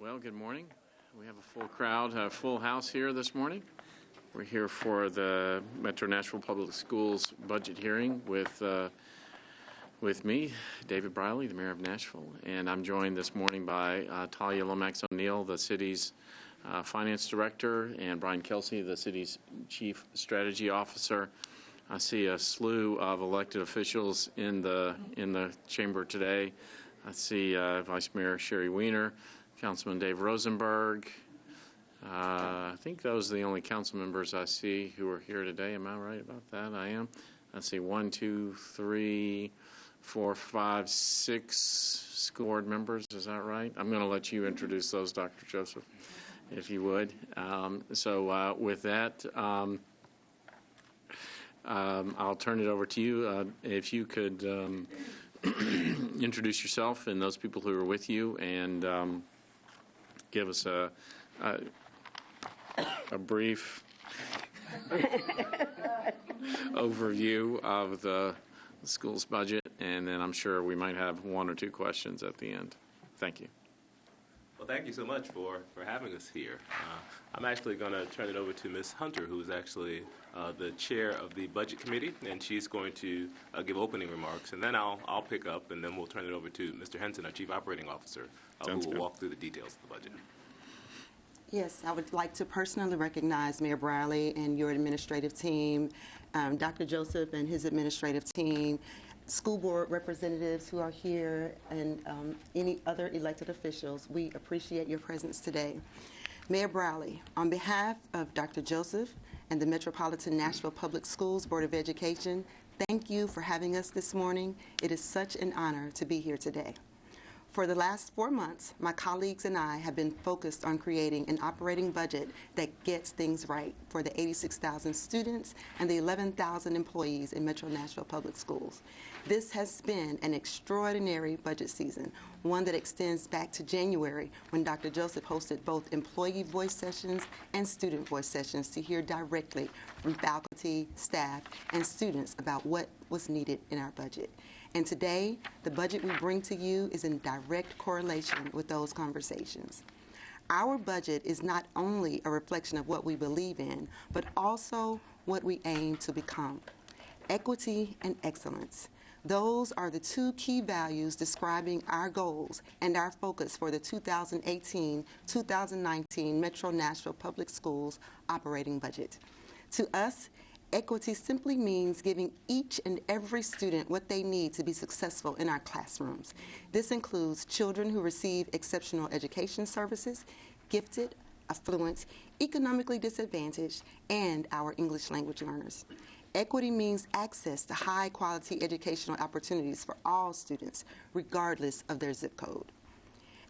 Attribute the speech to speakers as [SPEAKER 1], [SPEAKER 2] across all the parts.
[SPEAKER 1] Well, good morning. We have a full crowd, a full house here this morning. We're here for the Metro Nashville Public Schools budget hearing with me, David Briley, the Mayor of Nashville, and I'm joined this morning by Talia Lomax O'Neill, the city's Finance Director, and Brian Kelsey, the city's Chief Strategy Officer. I see a slew of elected officials in the chamber today. I see Vice Mayor Sherry Weiner, Councilman Dave Rosenberg. I think those are the only council members I see who are here today. Am I right about that? I am. I see 1, 2, 3, 4, 5, 6 school board members. Is that right? I'm going to let you introduce those, Dr. Joseph, if you would. With that, I'll turn it over to you. If you could introduce yourself and those people who are with you, and give us a brief overview of the school's budget, and then I'm sure we might have 1 or 2 questions at the end. Thank you.
[SPEAKER 2] Well, thank you so much for having us here. I'm actually going to turn it over to Ms. Hunter, who's actually the chair of the Budget Committee, and she's going to give opening remarks, and then I'll pick up, and then we'll turn it over to Mr. Henson, our Chief Operating Officer, who will walk through the details of the budget.
[SPEAKER 3] Yes, I would like to personally recognize Mayor Briley and your administrative team, Dr. Joseph and his administrative team, school board representatives who are here, and any other elected officials. We appreciate your presence today. Mayor Briley, on behalf of Dr. Joseph and the Metropolitan Nashville Public Schools Board of Education, thank you for having us this morning. It is such an honor to be here today. For the last 4 months, my colleagues and I have been focused on creating an operating budget that gets things right for the 86,000 students and the 11,000 employees in Metro Nashville Public Schools. This has been an extraordinary budget season, one that extends back to January, when Dr. Joseph hosted both employee voice sessions and student voice sessions to hear directly from faculty, staff, and students about what was needed in our budget. And today, the budget we bring to you is in direct correlation with those conversations. Our budget is not only a reflection of what we believe in, but also what we aim to become. Equity and excellence. Those are the 2 key values describing our goals and our focus for the 2018-2019 Metro Nashville Public Schools operating budget. To us, equity simply means giving each and every student what they need to be successful in our classrooms. This includes children who receive exceptional education services, gifted, affluent, economically disadvantaged, and our English language learners. Equity means access to high-quality educational opportunities for all students, regardless of their zip code.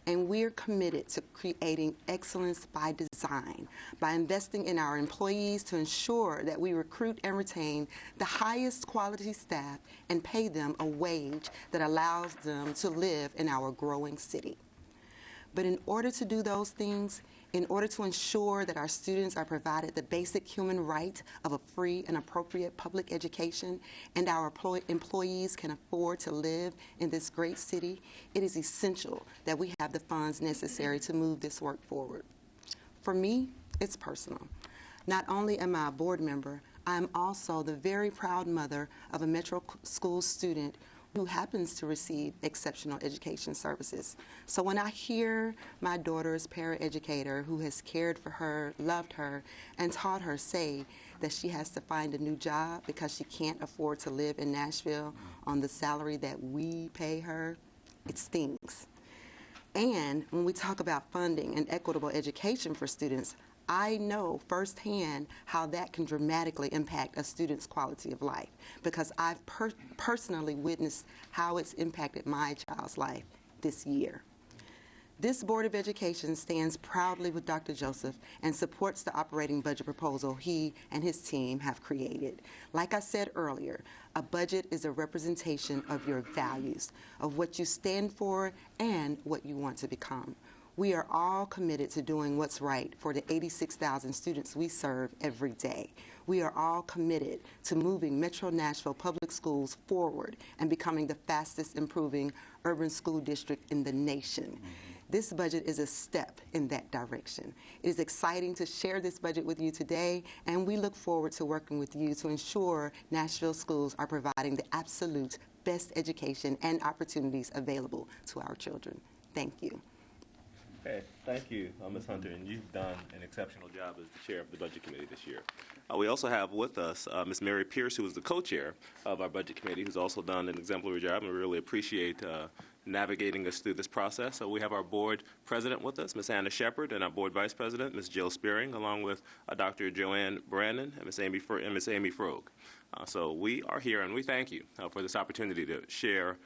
[SPEAKER 3] And we're committed to creating excellence by design, by investing in our employees to ensure that we recruit and retain the highest quality staff and pay them a wage that allows them to live in our growing city. But in order to do those things, in order to ensure that our students are provided the basic human right of a free and appropriate public education, and our employees can afford to live in this great city, it is essential that we have the funds necessary to move this work forward. For me, it's personal. Not only am I a board member, I am also the very proud mother of a Metro School student who happens to receive exceptional education services. So when I hear my daughter's paraeducator, who has cared for her, loved her, and taught her, say that she has to find a new job because she can't afford to live in Nashville on the salary that we pay her, it stings. And when we talk about funding and equitable education for students, I know firsthand how that can dramatically impact a student's quality of life, because I've personally witnessed how it's impacted my child's life this year. This Board of Education stands proudly with Dr. Joseph and supports the operating budget proposal he and his team have created. Like I said earlier, a budget is a representation of your values, of what you stand for and what you want to become. We are all committed to doing what's right for the 86,000 students we serve every day. We are all committed to moving Metro Nashville Public Schools forward and becoming the fastest improving urban school district in the nation. This budget is a step in that direction. It is exciting to share this budget with you today, and we look forward to working with you to ensure Nashville schools are providing the absolute best education and opportunities available to our children. Thank you.
[SPEAKER 2] Okay, thank you, Ms. Hunter, and you've done an exceptional job as the chair of the Budget Committee this year. We also have with us Ms. Mary Pierce, who is the co-chair of our Budget Committee, who's also done an exemplary job, and we really appreciate navigating us through this process. So we have our board president with us, Ms. Anna Shepard, and our board vice president, Ms. Jill Spearing, along with Dr. Joanne Brandon and Ms. Amy Frog. So we are here, and we thank you for this opportunity to share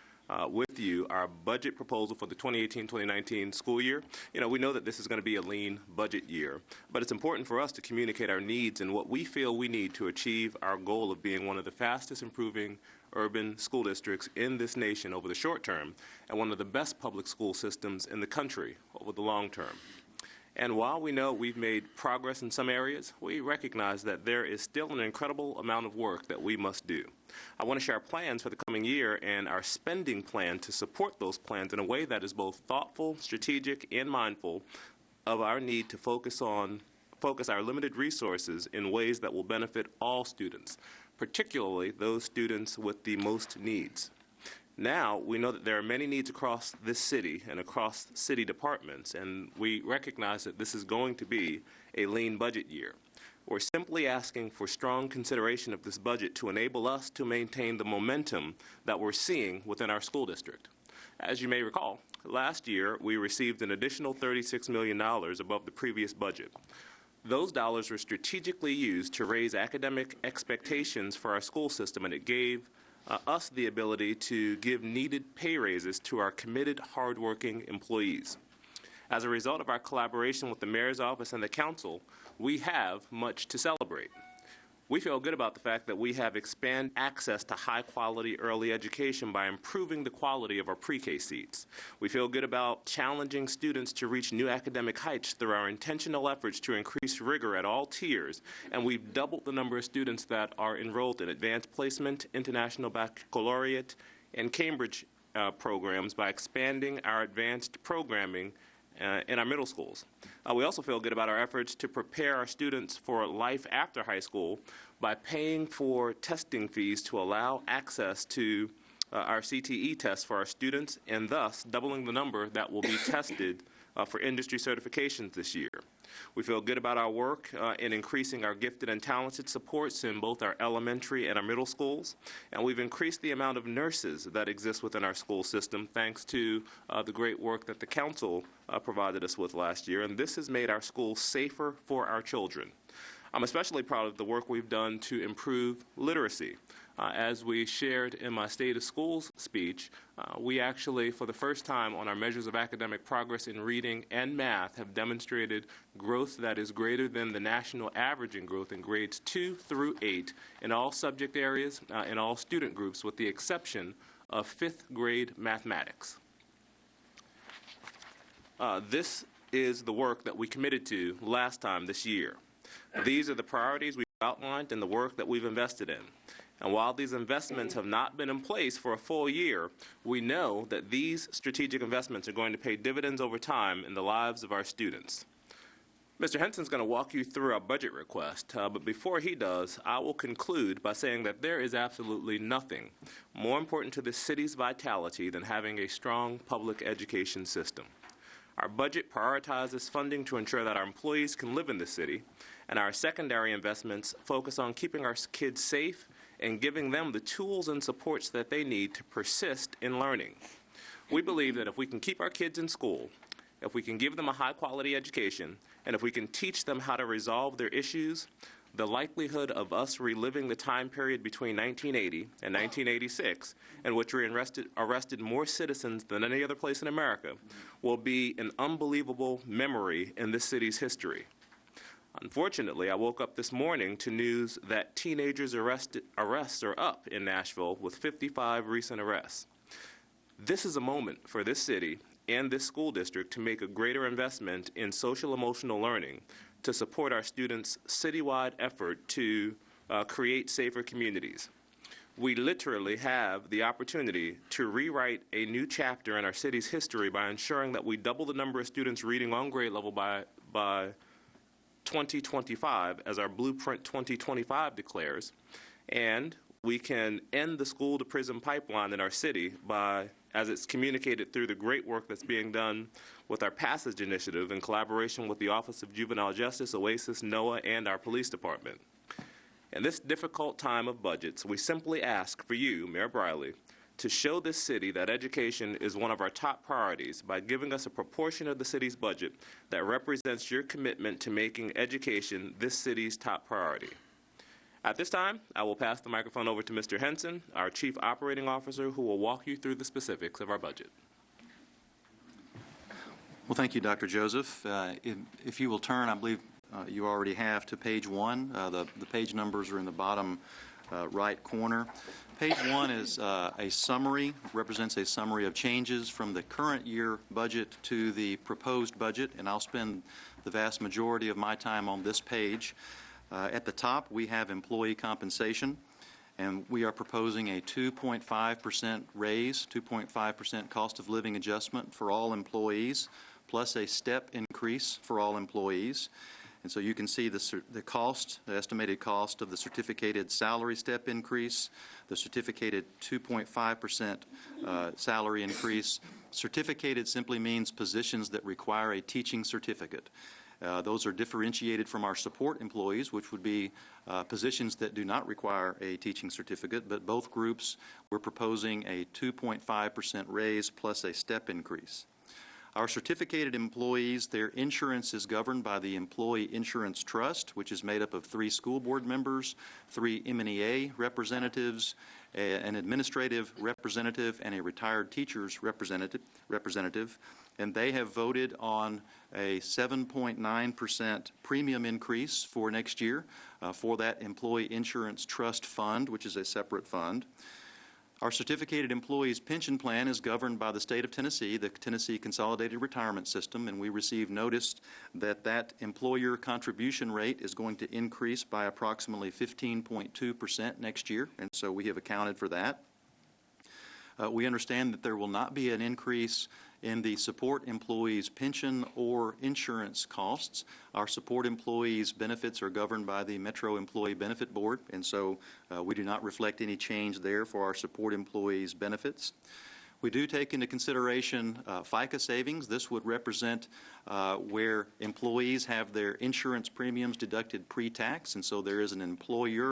[SPEAKER 2] with you our budget proposal for the 2018-2019 school year. You know, we know that this is going to be a lean budget year, but it's important for us to communicate our needs and what we feel we need to achieve our goal of being one of the fastest improving urban school districts in this nation over the short term and one of the best public school systems in the country over the long term. And while we know we've made progress in some areas, we recognize that there is still an incredible amount of work that we must do. I want to share our plans for the coming year and our spending plan to support those plans in a way that is both thoughtful, strategic, and mindful of our need to focus our limited resources in ways that will benefit all students, particularly those students with the most needs. Now, we know that there are many needs across this city and across city departments, and we recognize that this is going to be a lean budget year. We're simply asking for strong consideration of this budget to enable us to maintain the momentum that we're seeing within our school district. As you may recall, last year we received an additional $36 million above the previous budget. Those dollars were strategically used to raise academic expectations for our school system, and it gave us the ability to give needed pay raises to our committed, hardworking employees. As a result of our collaboration with the Mayor's Office and the Council, we have much to celebrate. We feel good about the fact that we have expanded access to high-quality early education by improving the quality of our pre-K seats. We feel good about challenging students to reach new academic heights through our intentional efforts to increase rigor at all tiers, and we've doubled the number of students that are enrolled in advanced placement, international baccalaureate, and Cambridge programs by expanding our advanced programming in our middle schools. We also feel good about our efforts to prepare our students for life after high school by paying for testing fees to allow access to our CTE tests for our students, and thus doubling the number that will be tested for industry certifications this year. We feel good about our work in increasing our gifted and talented supports in both our elementary and our middle schools, and we've increased the amount of nurses that exist within our school system thanks to the great work that the council provided us with last year, and this has made our schools safer for our children. I'm especially proud of the work we've done to improve literacy. As we shared in my State of Schools speech, we actually, for the first time on our measures of academic progress in reading and math, have demonstrated growth that is greater than the national average in growth in grades 2 through 8 in all subject areas, in all student groups, with the exception of 5th grade mathematics. This is the work that we committed to last time this year. These are the priorities we've outlined and the work that we've invested in. And while these investments have not been in place for a full year, we know that these strategic investments are going to pay dividends over time in the lives of our students. Mr. Henson's going to walk you through our budget request, but before he does, I will conclude by saying that there is absolutely nothing more important to the city's vitality than having a strong public education system. Our budget prioritizes funding to ensure that our employees can live in the city, and our secondary investments focus on keeping our kids safe and giving them the tools and supports that they need to persist in learning. We believe that if we can keep our kids in school, if we can give them a high-quality education, and if we can teach them how to resolve their issues, the likelihood of us reliving the time period between 1980 and 1986, in which we arrested more citizens than any other place in America, will be an unbelievable memory in this city's history. Unfortunately, I woke up this morning to news that teenagers' arrests are up in Nashville with 55 recent arrests. This is a moment for this city and this school district to make a greater investment in social-emotional learning to support our students' citywide effort to create safer communities. we literally have the opportunity to rewrite a new chapter in our city's history by ensuring that we double the number of students reading on grade level by 2025, as our Blueprint 2025 declares, and we can end the school-to-prison pipeline in our city by, as it's communicated through the great work that's being done with our Passage Initiative in collaboration with the Office of Juvenile Justice, OASIS, NOAA, and our police department. In this difficult time of budgets, we simply ask for you, Mayor Briley, to show this city that education is one of our top priorities by giving us a proportion of the city's budget that represents your commitment to making education this city's top priority. At this time, I will pass the microphone over to Mr. Henson, our Chief Operating Officer, who will walk you through the specifics of our budget.
[SPEAKER 4] Well, thank you, Dr. Joseph. If you will turn, I believe you already have, to page 1. The page numbers are in the bottom right corner. Page 1 is a summary, represents a summary of changes from the current year budget to the proposed budget, and I'll spend the vast majority of my time on this page. At the top, we have employee compensation, and we are proposing a 2.5% raise, 2.5% cost of living adjustment for all employees, plus a step increase for all employees. And so you can see the cost, the estimated cost of the certificated salary step increase, the certificated 2.5% salary increase. Certificated simply means positions that require a teaching certificate. Those are differentiated from our support employees, which would be positions that do not require a teaching certificate, but both groups, we're proposing a 2.5% raise plus a step increase. Our certificated employees, their insurance is governed by the Employee Insurance Trust, which is made up of 3 school board members, 3 MNEA representatives, an administrative representative, and a retired teachers representative. And they have voted on a 7.9% premium increase for next year for that Employee Insurance Trust Fund, which is a separate fund. Our certificated employees pension plan is governed by the state of Tennessee, the Tennessee Consolidated Retirement System, and we received notice that that employer contribution rate is going to increase by approximately 15.2% next year, and so we have accounted for that. We understand that there will not be an increase in the support employees' pension or insurance costs. Our support employees' benefits are governed by the Metro Employee Benefit Board, and so we do not reflect any change there for our support employees' benefits. We do take into consideration FICA savings. This would represent where employees have their insurance premiums deducted pre-tax, and so there is an employer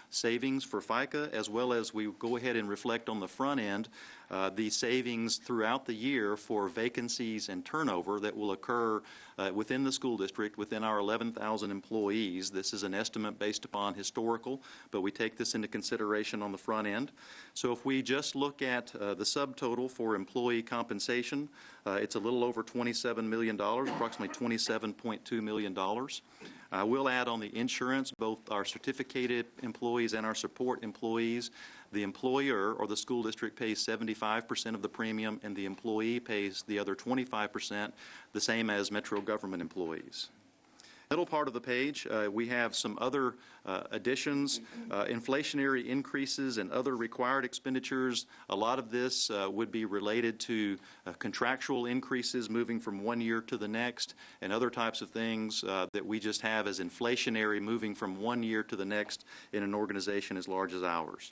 [SPEAKER 4] savings for FICA, as well as we go ahead and reflect on the front end the savings throughout the year for vacancies and turnover that will occur within the school district, within our 11,000 employees. This is an estimate based upon historical, but we take this into consideration on the front end. So if we just look at the subtotal for employee compensation, it's a little over $27 million, approximately $27.2 million. I will add on the insurance, both our certificated employees and our support employees. The employer or the school district pays 75% of the premium, and the employee pays the other 25%, the same as Metro government employees. Middle part of the page, we have some other additions, inflationary increases and other required expenditures. A lot of this would be related to contractual increases moving from one year to the next, and other types of things that we just have as inflationary moving from one year to the next in an organization as large as ours.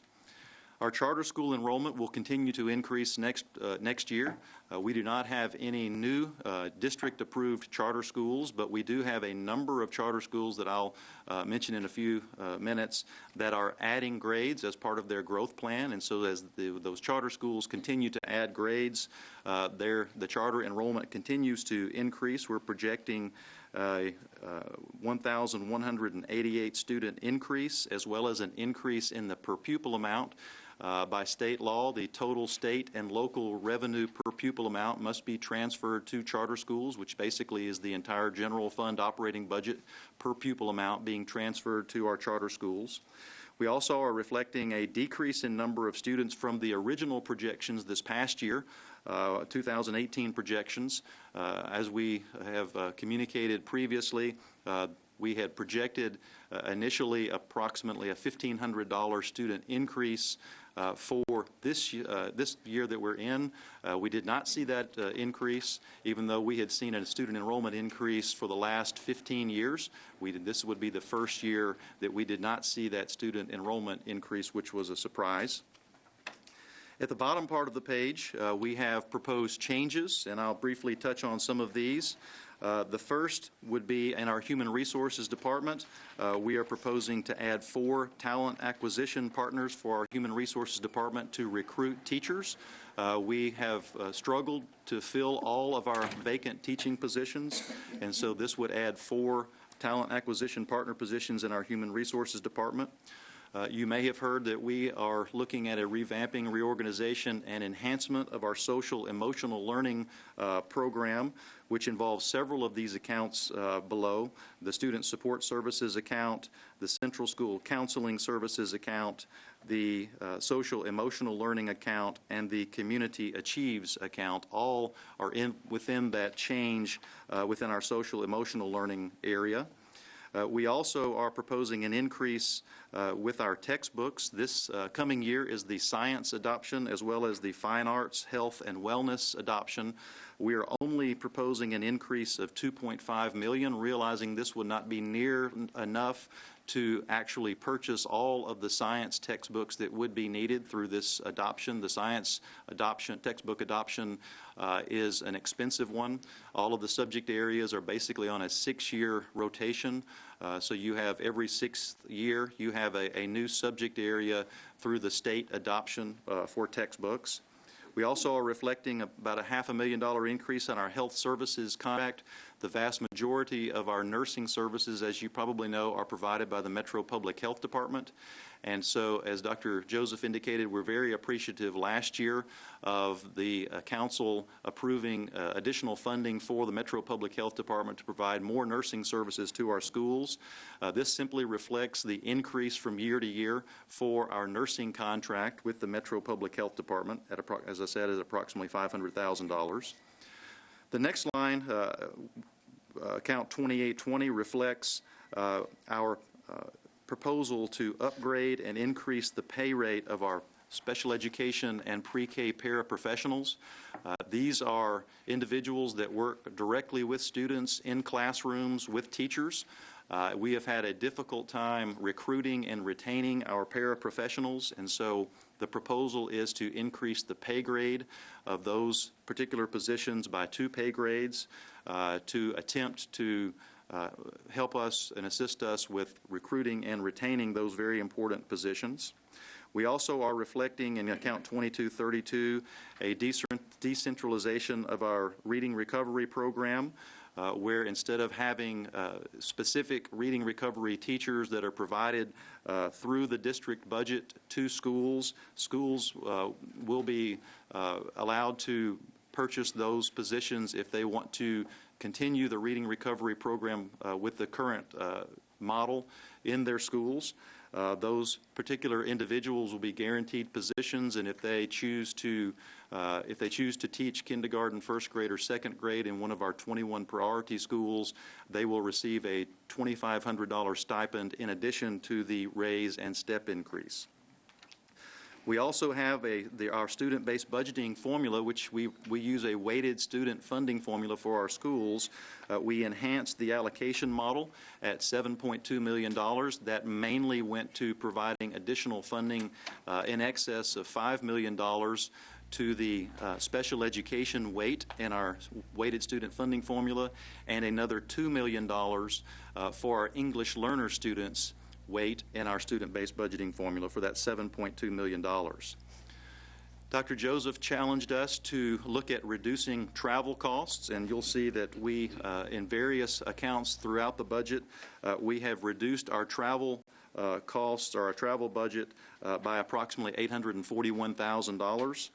[SPEAKER 4] Our charter school enrollment will continue to increase next year. We do not have any new district-approved charter schools, but we do have a number of charter schools that I'll mention in a few minutes that are adding grades as part of their growth plan. And so as those charter schools continue to add grades, the charter enrollment continues to increase. We're projecting 1,188 student increase, as well as an increase in the per pupil amount. By state law, the total state and local revenue per pupil amount must be transferred to charter schools, which basically is the entire general fund operating budget per pupil amount being transferred to our charter schools. We also are reflecting a decrease in number of students from the original projections this past year, 2018 projections. As we have communicated previously, We had projected initially approximately a $1,500 student increase for this year that we're in. We did not see that increase, even though we had seen a student enrollment increase for the last 15 years. This would be the first year that we did not see that student enrollment increase, which was a surprise. At the bottom part of the page, we have proposed changes, and I'll briefly touch on some of these. The first would be in our Human Resources Department. We are proposing to add 4 talent acquisition partners for our Human Resources Department to recruit teachers. We have struggled to fill all of our vacant teaching positions, and so this would add 4 talent acquisition partner positions in our Human Resources Department. You may have heard that we are looking at a revamping, reorganization, and enhancement of our social emotional learning program, which involves several of these accounts below: the Student Support Services account, the Central School Counseling Services account, the Social Emotional Learning account, and the Community Achieves account. All are within that change within our social emotional learning area. We also are proposing an increase with our textbooks. This coming year is the science adoption as well as the fine arts, health, and wellness adoption. We are only proposing an increase of $2.5 million, realizing this would not be near enough to actually purchase all of the science textbooks that would be needed through this adoption. The science adoption, textbook adoption is an expensive one. All of the subject areas are basically on a 6-year rotation. So you have every 6th year, you have a new subject area through the state adoption for textbooks. We also are reflecting about a $500,000 increase on our health services contract. The vast majority of our nursing services, as you probably know, are provided by the Metro Public Health Department. And so, as Dr. Joseph indicated, we're very appreciative last year of the council approving additional funding for the Metro Public Health Department to provide more nursing services to our schools. This simply reflects the increase from year to year for our nursing contract with the Metro Public Health Department, at, as I said, is approximately $500,000. The next line, account 2820, reflects our proposal to upgrade and increase the pay rate of our special education and pre-K paraprofessionals. These are individuals that work directly with students in classrooms with teachers. We have had a difficult time recruiting and retaining our paraprofessionals, and so the proposal is to increase the pay grade of those particular positions by 2 pay grades to attempt to help us and assist us with recruiting and retaining those very important positions. We also are reflecting in account 2232 a decentralization of our reading recovery program, where instead of having specific reading recovery teachers that are provided through the district budget to schools, schools will be allowed to purchase those positions if they want to continue the reading recovery program with the current model in their schools. Those particular individuals will be guaranteed positions, and if they choose to teach kindergarten, first grade, or second grade in one of our 21 priority schools, they will receive a $2,500 stipend in addition to the raise and step increase. We also have our student-based budgeting formula, which we use a weighted student funding formula for our schools. We enhanced the allocation model at $7.2 million. That mainly went to providing additional funding in excess of $5 million to the special education weight in our weighted student funding formula, and another $2 million for our English learner students weight in our student-based budgeting formula for that $7.2 million. Dr. Joseph challenged us to look at reducing travel costs, and you'll see that we, in various accounts throughout the budget, we have reduced our travel costs or our travel budget by approximately $841,000.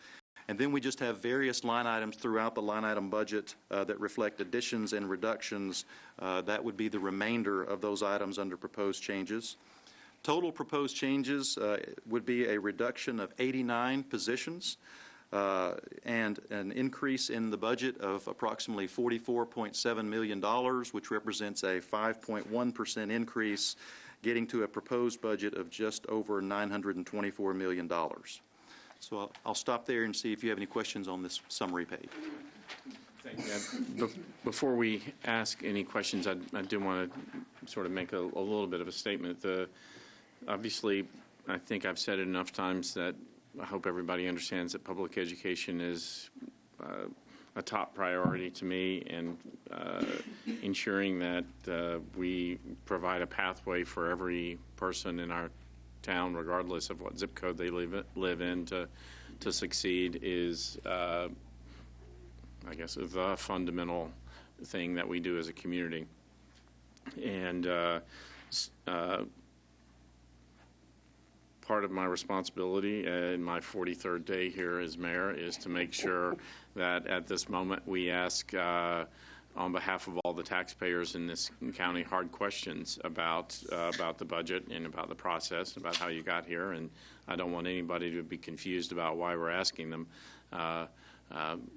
[SPEAKER 4] And then we just have various line items throughout the line item budget that reflect additions and reductions. That would be the remainder of those items under proposed changes. Total proposed changes would be a reduction of 89 positions. and an increase in the budget of approximately $44.7 million, which represents a 5.1% increase, getting to a proposed budget of just over $924 million. So I'll stop there and see if you have any questions on this summary page.
[SPEAKER 1] Before we ask any questions, I do want to sort of make a little bit of a statement. Obviously, I think I've said it enough times that I hope everybody understands that public education is a top priority to me, and ensuring that we provide a pathway for every person in our town, regardless of what zip code they live in, to succeed is, I guess, the fundamental thing that we do as a community. And part of my responsibility in my 43rd day here as mayor is to make sure that at this moment we ask on behalf of all the taxpayers in this county hard questions about the budget and about the process, about how you got here, and I don't want anybody to be confused about why we're asking them.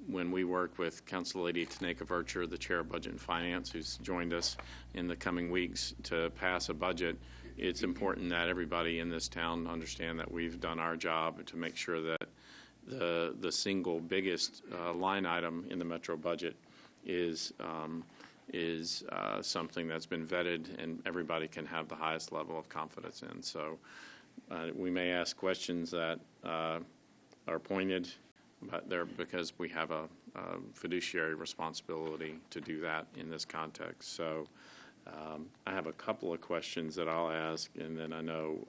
[SPEAKER 1] When we work with Council Lady Taneka Vircher, the Chair of Budget and Finance, who's joined us in the coming weeks to pass a budget, it's important that everybody in this town understand that we've done our job to make sure that the single biggest line item in the Metro budget is something that's been vetted and everybody can have the highest level of confidence in. So we may ask questions that are pointed, but they're because we have a fiduciary responsibility to do that in this context. So I have a couple of questions that I'll ask, and then I know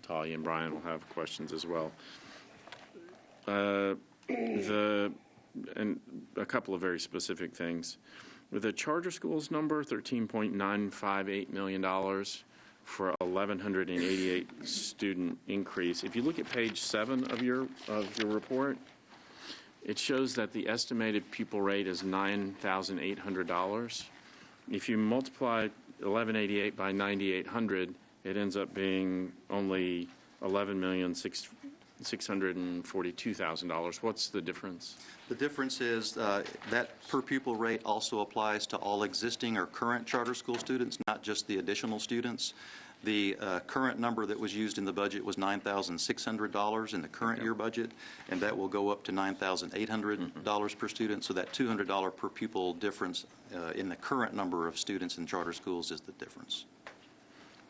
[SPEAKER 1] Talia and Brian will have questions as well. And a couple of very specific things. With the charter schools number, $13.958 million for 1,188 student increase. If you look at page 7 of your report, it shows that the estimated pupil rate is $9,800. If you multiply 1,188 by 9,800, it ends up being only $11,642,000. What's the difference?
[SPEAKER 4] The difference is that per pupil rate also applies to all existing or current charter school students, not just the additional students. The current number that was used in the budget was $9,600 in the current year budget, and that will go up to $9,800 per student. So that $200 per pupil difference in the current number of students in charter schools is the difference.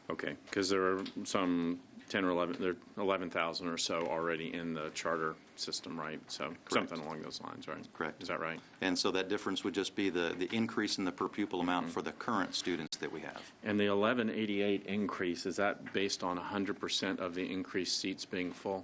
[SPEAKER 4] Okay,
[SPEAKER 1] because there are some 10 or 11, there are 11,000 or so already in the charter system, right? So correct. Something along those lines, right?
[SPEAKER 4] Correct.
[SPEAKER 1] Is that right?
[SPEAKER 4] And so that difference would just be the increase in the per pupil amount for the current students that we have.
[SPEAKER 1] And the 1188 increase, is that based on 100% of the increased seats being full?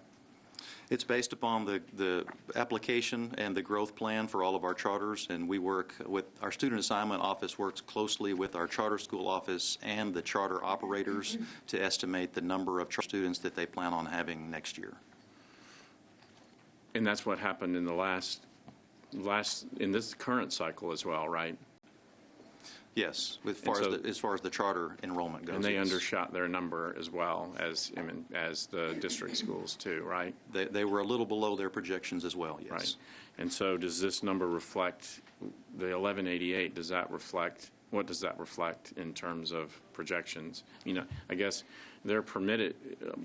[SPEAKER 4] It's based upon the application and the growth plan for all of our charters, and we work with our student assignment office works closely with our charter school office and the charter operators to estimate the number of students that they plan on having next year.
[SPEAKER 1] And that's what happened in the last in this current cycle as well, right?
[SPEAKER 4] Yes, as far as the charter enrollment goes.
[SPEAKER 1] And they
[SPEAKER 4] yes.
[SPEAKER 1] undershot their number as well as the district schools too, right?
[SPEAKER 4] They were a little below their projections as well, yes.
[SPEAKER 1] Right. And so does this number reflect, the 1188, does that reflect, what does that reflect in terms of projections? You know, I guess they're permitted,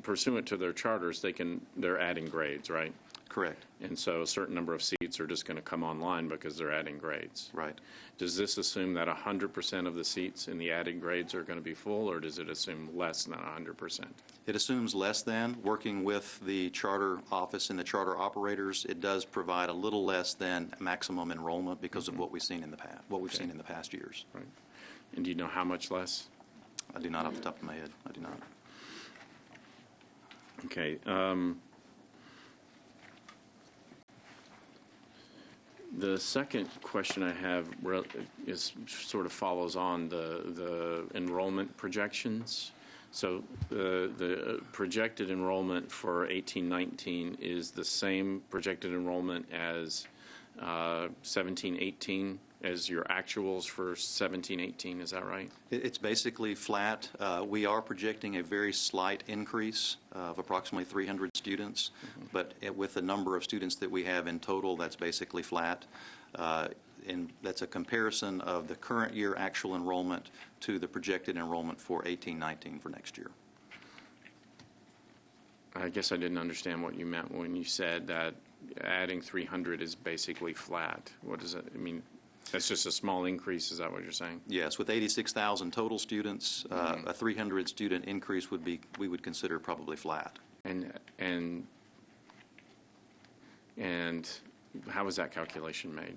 [SPEAKER 1] pursuant to their charters, they're adding grades, right?
[SPEAKER 4] Correct.
[SPEAKER 1] And so a certain number of seats are just going to come online because they're adding grades.
[SPEAKER 4] Right.
[SPEAKER 1] Does this assume that 100% of the seats in the added grades are going to be full, or does it assume less than 100%?
[SPEAKER 4] It assumes less than. Working with the charter office and the charter operators, it does provide a little less than maximum enrollment because of what we've seen in the past. What we've seen in the past years.
[SPEAKER 1] Right. And do you know how much less?
[SPEAKER 4] I do not off the top of my head. I do not.
[SPEAKER 1] Okay. The second question I have is sort of follows on the enrollment projections. So the projected enrollment for 18-19 is the same projected enrollment as 17-18 as your actuals for 17-18, is that right?
[SPEAKER 4] It's basically flat. We are projecting a very slight increase of approximately 300 students, but with the number of students that we have in total, that's basically flat. And that's a comparison of the current year actual enrollment to the projected enrollment for 18-19 for next year.
[SPEAKER 1] I guess I didn't understand what you meant when you said that adding 300 is basically flat. What does that mean? That's just a small increase, is that what you're saying?
[SPEAKER 4] Yes, with 86,000 total students, a 300 student increase would be, we would consider probably flat.
[SPEAKER 1] And how was that calculation made?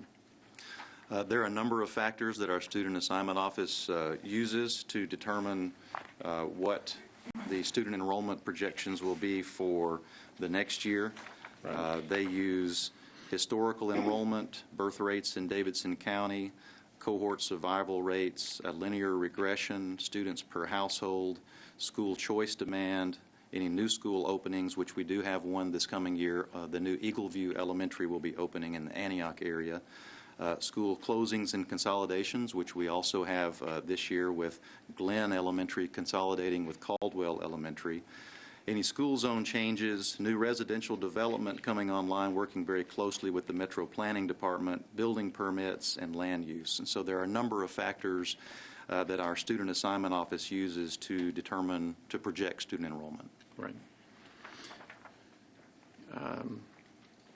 [SPEAKER 4] There are a number of factors that our Student Assignment Office uses to determine what the student enrollment projections will be for the next year.
[SPEAKER 1] Right.
[SPEAKER 4] They use historical enrollment, birth rates in Davidson County, cohort survival rates, a linear regression, students per household, school choice demand, any new school openings, which we do have one this coming year. The new Eagleview Elementary will be opening in the Antioch area. School closings and consolidations, which we also have this year with Glenn Elementary consolidating with Caldwell Elementary. Any school zone changes, new residential development coming online, working very closely with the Metro Planning Department, building permits, and land use. And so there are a number of factors that our Student Assignment Office uses to determine, to project student enrollment.
[SPEAKER 1] Right.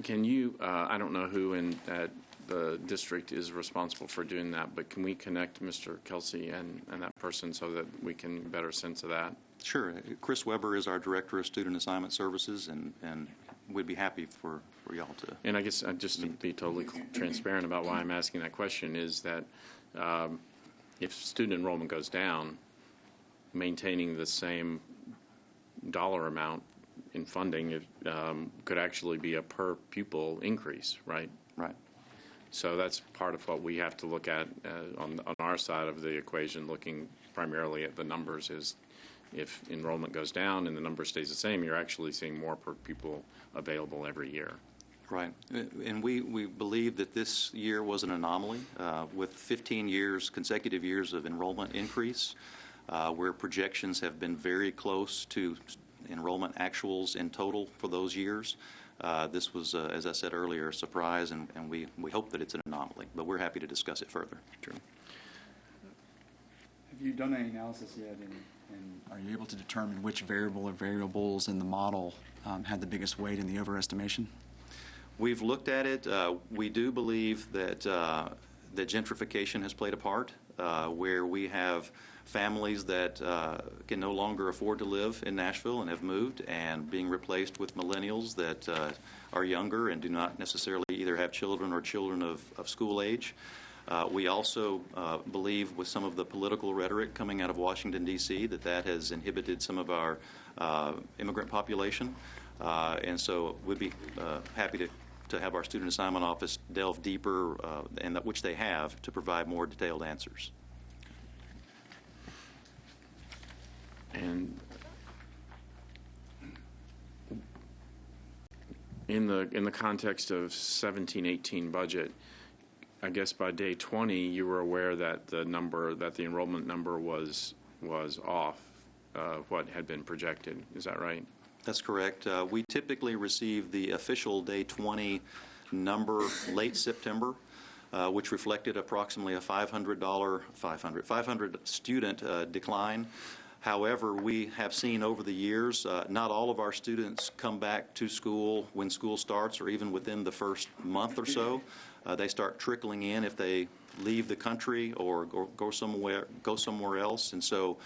[SPEAKER 1] Can you, I don't know who at the district is responsible for doing that, but can we connect Mr. Kelsey and that person so that we can better sense of that?
[SPEAKER 4] Sure. Chris Weber is our Director of Student Assignment Services, and we'd be happy for y'all to.
[SPEAKER 1] And I guess just to be totally transparent about why I'm asking that question is that if student enrollment goes down, maintaining the same dollar amount in funding it, could actually be a per pupil increase, right?
[SPEAKER 4] Right.
[SPEAKER 1] So that's part of what we have to look at on our side of the equation, looking primarily at the numbers, is if enrollment goes down and the number stays the same, you're actually seeing more per pupil available every year.
[SPEAKER 4] Right. And we believe that this year was an anomaly with 15 years, consecutive years of enrollment increase, where projections have been very close to enrollment actuals in total for those years. This was, as I said earlier, a surprise, and we hope that it's an anomaly, but we're happy to discuss it further.
[SPEAKER 1] True.
[SPEAKER 5] Have you done any analysis yet, and are you able to determine which variable or variables in the model had the biggest weight in the overestimation?
[SPEAKER 4] We've looked at it. We do believe that that gentrification has played a part, where we have families that can no longer afford to live in Nashville and have moved, and being replaced with millennials that are younger and do not necessarily either have children or children of school age. We also believe with some of the political rhetoric coming out of Washington, D.C., that has inhibited some of our immigrant population. And so we'd be happy to have our Student Assignment Office delve deeper, and which they have, to provide more detailed answers.
[SPEAKER 1] And in the context of 17-18 budget, I guess by day 20 you were aware that the enrollment number was off what had been projected. Is that right?
[SPEAKER 4] That's correct. We typically receive the official day 20 number late September, which reflected approximately a $500 student decline. However, we have seen over the years, not all of our students come back to school when school starts, or even within the first month or so. They start trickling in if they leave the country or go somewhere else. And so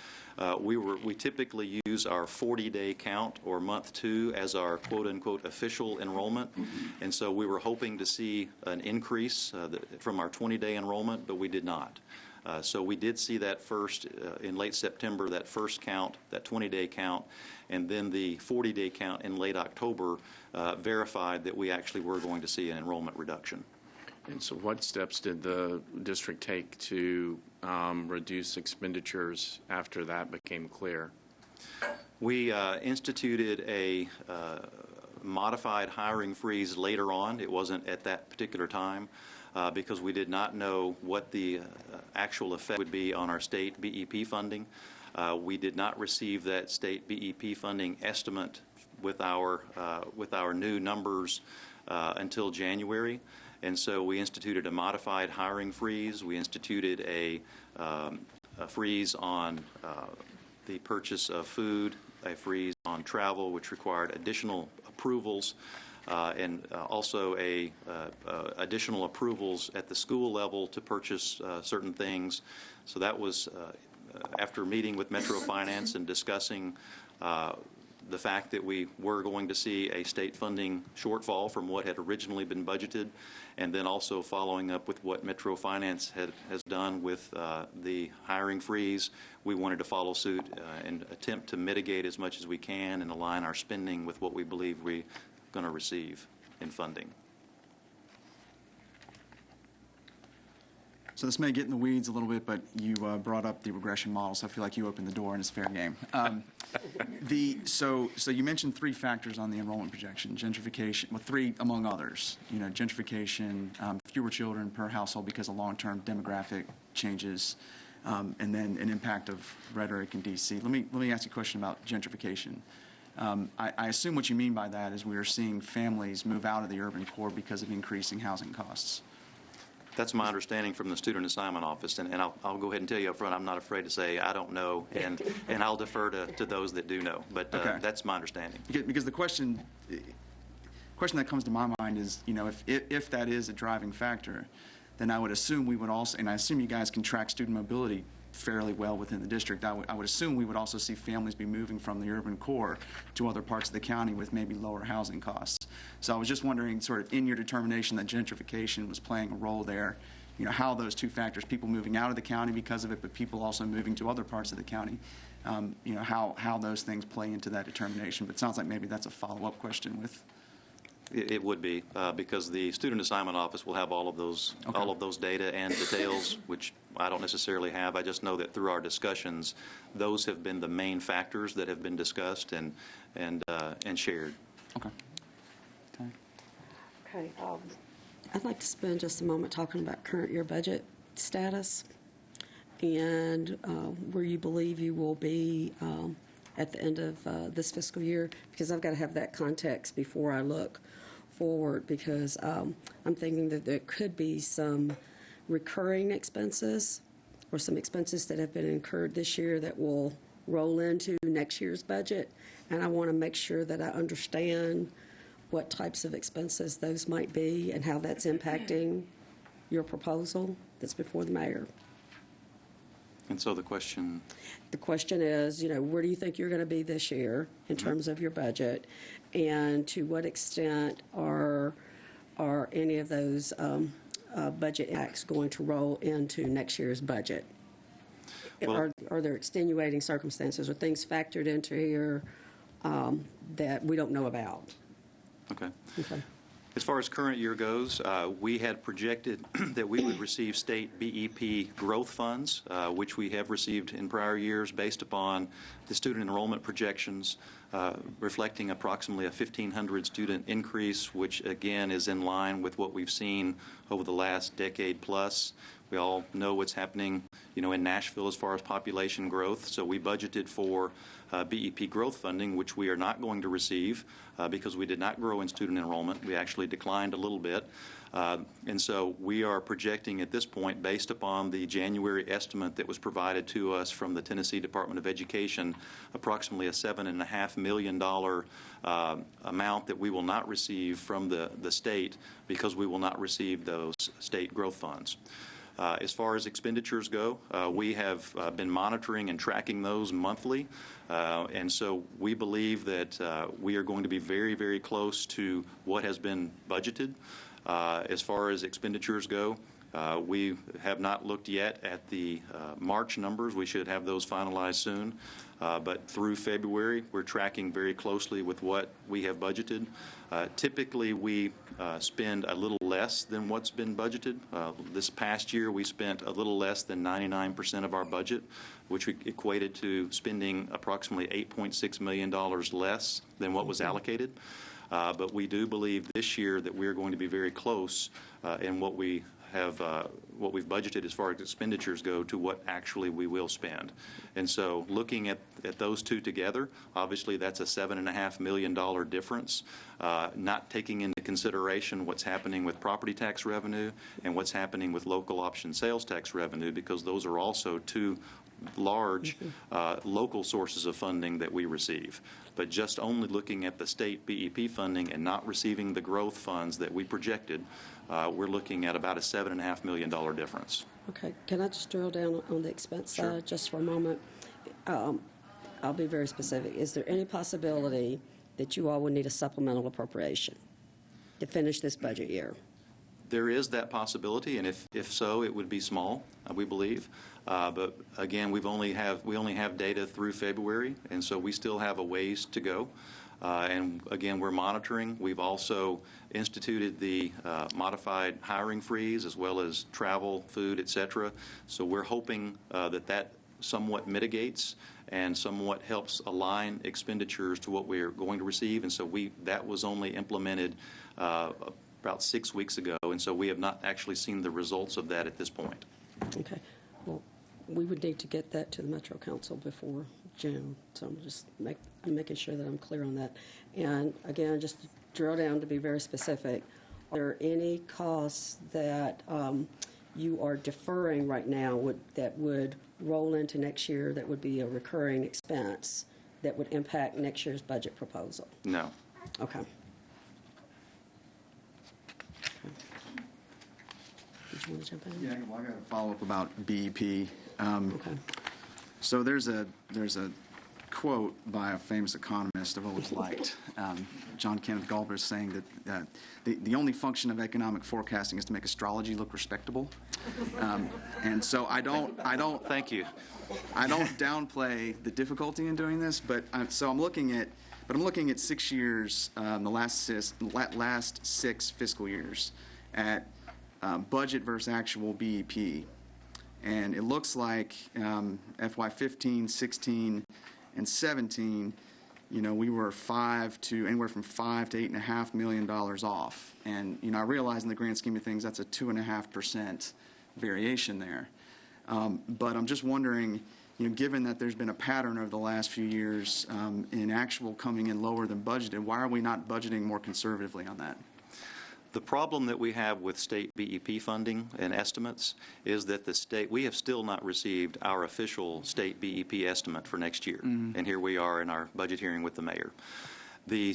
[SPEAKER 4] we typically use our 40-day count, or month 2, as our quote-unquote official enrollment. And so we were hoping to see an increase from our 20-day enrollment, but we did not. So we did see that first in late September, that first count, that 20-day count, and then the 40-day count in late October verified that we actually were going to see an enrollment reduction.
[SPEAKER 1] And so what steps did the district take to reduce expenditures after that became clear?
[SPEAKER 4] We instituted a modified hiring freeze later on. It wasn't at that particular time. because we did not know what the actual effect would be on our state BEP funding. We did not receive that state BEP funding estimate with our new numbers until January, and so we instituted a modified hiring freeze. We instituted a freeze on the purchase of food, a freeze on travel, which required additional approvals, and also additional approvals at the school level to purchase certain things. So that was after meeting with Metro Finance and discussing the fact that we were going to see a state funding shortfall from what had originally been budgeted, and then also following up with what Metro Finance has done with the hiring freeze. We wanted to follow suit and attempt to mitigate as much as we can and align our spending with what we believe we're going to receive in funding.
[SPEAKER 5] So this may get in the weeds a little bit, but you brought up the regression model, so I feel like you opened the door and it's fair game. So you mentioned three factors on the enrollment projection: gentrification, well, three among others. You know, gentrification, fewer children per household because of long-term demographic changes, and then an impact of rhetoric in D.C. Let me ask you a question about gentrification. I assume what you mean by that is we are seeing families move out of the urban core because of increasing housing costs.
[SPEAKER 4] That's my understanding from the Student Assignment Office, and I'll go ahead and tell you up front, I'm not afraid to say I don't know, and I'll defer to those that do know, but
[SPEAKER 5] Okay.
[SPEAKER 4] That's my understanding.
[SPEAKER 5] Because the question that comes to my mind is, you know, if that is a driving factor, then I would assume we would also, and I assume you guys can track student mobility fairly well within the district, I would assume we would also see families be moving from the urban core to other parts of the county with maybe lower housing costs. So I was just wondering, sort of in your determination that gentrification was playing a role there, you know, how those two factors, people moving out of the county because of it, but people also moving to other parts of the county, you know, how those things play into that determination. But it sounds like maybe that's a follow-up question with...
[SPEAKER 4] It would be, because the Student Assignment Office will have all of those data and details, which I don't necessarily have. I just know that through our discussions, those have been the main factors that have been discussed and shared.
[SPEAKER 5] Okay.
[SPEAKER 6] Okay. I'd like to spend just a moment talking about current year budget status and where you believe you will be at the end of this fiscal year, because I've got to have that context before I look forward, because I'm thinking that there could be some recurring expenses or some expenses that have been incurred this year that will roll into next year's budget, and I want to make sure that I understand what types of expenses those might be and how that's impacting your proposal that's before the mayor.
[SPEAKER 4] And so the question...
[SPEAKER 6] The question is, you know, where do you think you're going to be this year in terms of your budget, and to what extent are any of those budget acts going to roll into next year's budget?
[SPEAKER 4] Well,
[SPEAKER 6] are there extenuating circumstances or things factored into here that we don't know about?
[SPEAKER 4] Okay.
[SPEAKER 6] Okay.
[SPEAKER 4] As far as current year goes, we had projected that we would receive state BEP growth funds, which we have received in prior years based upon the student enrollment projections, reflecting approximately a 1,500 student increase, which again is in line with what we've seen over the last decade plus. We all know what's happening, you know, in Nashville as far as population growth. So we budgeted for BEP growth funding, which we are not going to receive because we did not grow in student enrollment. We actually declined a little bit. And so we are projecting at this point, based upon the January estimate that was provided to us from the Tennessee Department of Education, approximately a $7.5 million amount that we will not receive from the state because we will not receive those state growth funds. As far as expenditures go, we have been monitoring and tracking those monthly, and so we believe that we are going to be very, very close to what has been budgeted. As far as expenditures go, we have not looked yet at the March numbers. We should have those finalized soon. But through February, we're tracking very closely with what we have budgeted. Typically, we spend a little less than what's been budgeted. This past year, we spent a little less than 99% of our budget, which equated to spending approximately $8.6 million less than what was allocated. But we do believe this year that we're going to be very close in what we have what we've budgeted as far as expenditures go to what actually we will spend. And so looking at those two together, obviously that's a $7.5 million difference, not taking into consideration what's happening with property tax revenue and what's happening with local option sales tax revenue, because those are also two large local sources of funding that we receive. But just only looking at the state BEP funding and not receiving the growth funds that we projected, we're looking at about a $7.5 million difference.
[SPEAKER 6] Okay, can I just drill down on the expense side just for a moment? I'll be very specific. Is there any possibility that you all would need a supplemental appropriation to finish this budget year?
[SPEAKER 4] There is that possibility, and if so, it would be small, we believe. But again, we only have data through February, and so we still have a ways to go. And again, we're monitoring. We've also instituted the modified hiring freeze, as well as travel, food, et cetera. So we're hoping that somewhat mitigates and somewhat helps align expenditures to what we're going to receive. And so that was only implemented about 6 weeks ago, and so we have not actually seen the results of that at this point.
[SPEAKER 6] Okay. Well, we would need to get that to the Metro Council before June, so I'm making sure that I'm clear on that. And again, just to drill down to be very specific, are there any costs that you are deferring right now that would roll into next year that would be a recurring expense that would impact next year's budget proposal?
[SPEAKER 4] No.
[SPEAKER 6] Okay. Did you want to jump in?
[SPEAKER 5] Yeah, well, I got a follow-up about BEP.
[SPEAKER 6] Okay.
[SPEAKER 5] So there's a quote by a famous economist I've always liked, John Kenneth Galbraith, saying that the only function of economic forecasting is to make astrology look respectable. And so I don't
[SPEAKER 4] Thank you.
[SPEAKER 5] I don't downplay the difficulty in doing this, but I'm looking at 6 years, the last six fiscal years, at budget versus actual BEP. And it looks like FY15, 16, and 17, we were anywhere from $5 to $8.5 million off. And I realize in the grand scheme of things that's a 2.5% variation there. But I'm just wondering, given that there's been a pattern over the last few years in actual coming in lower than budgeted, why are we not budgeting more conservatively on that?
[SPEAKER 4] The problem that we have with state BEP funding and estimates is that we have still not received our official state BEP estimate for next year. Mm-hmm. And here we are in our budget hearing with the mayor. The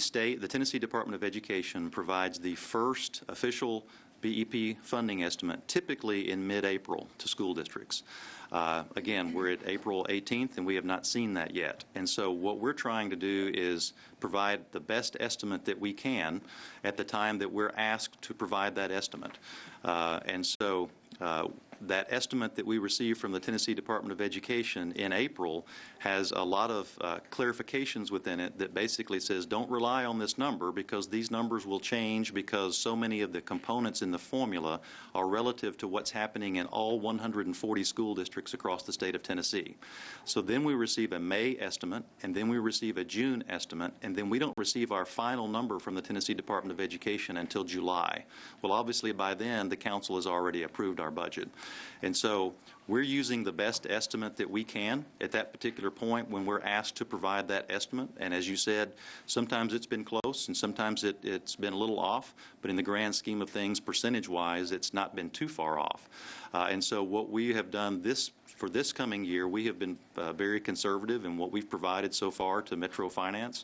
[SPEAKER 4] Tennessee Department of Education provides the first official BEP funding estimate typically in mid-April to school districts. Again, we're at April 18th, and we have not seen that yet. And so what we're trying to do is provide the best estimate that we can at the time that we're asked to provide that estimate. And so that estimate that we received from the Tennessee Department of Education in April has a lot of clarifications within it that basically says don't rely on this number because these numbers will change because so many of the components in the formula are relative to what's happening in all 140 school districts across the state of Tennessee. So then we receive a May estimate, and then we receive a June estimate, and then we don't receive our final number from the Tennessee Department of Education until July. Well, obviously by then the council has already approved our budget. And so we're using the best estimate that we can at that particular point when we're asked to provide that estimate. And as you said, sometimes it's been close and sometimes it's been a little off. But in the grand scheme of things, percentage-wise, it's not been too far off. And so what we have done for this coming year, we have been very conservative in what we've provided so far to Metro Finance.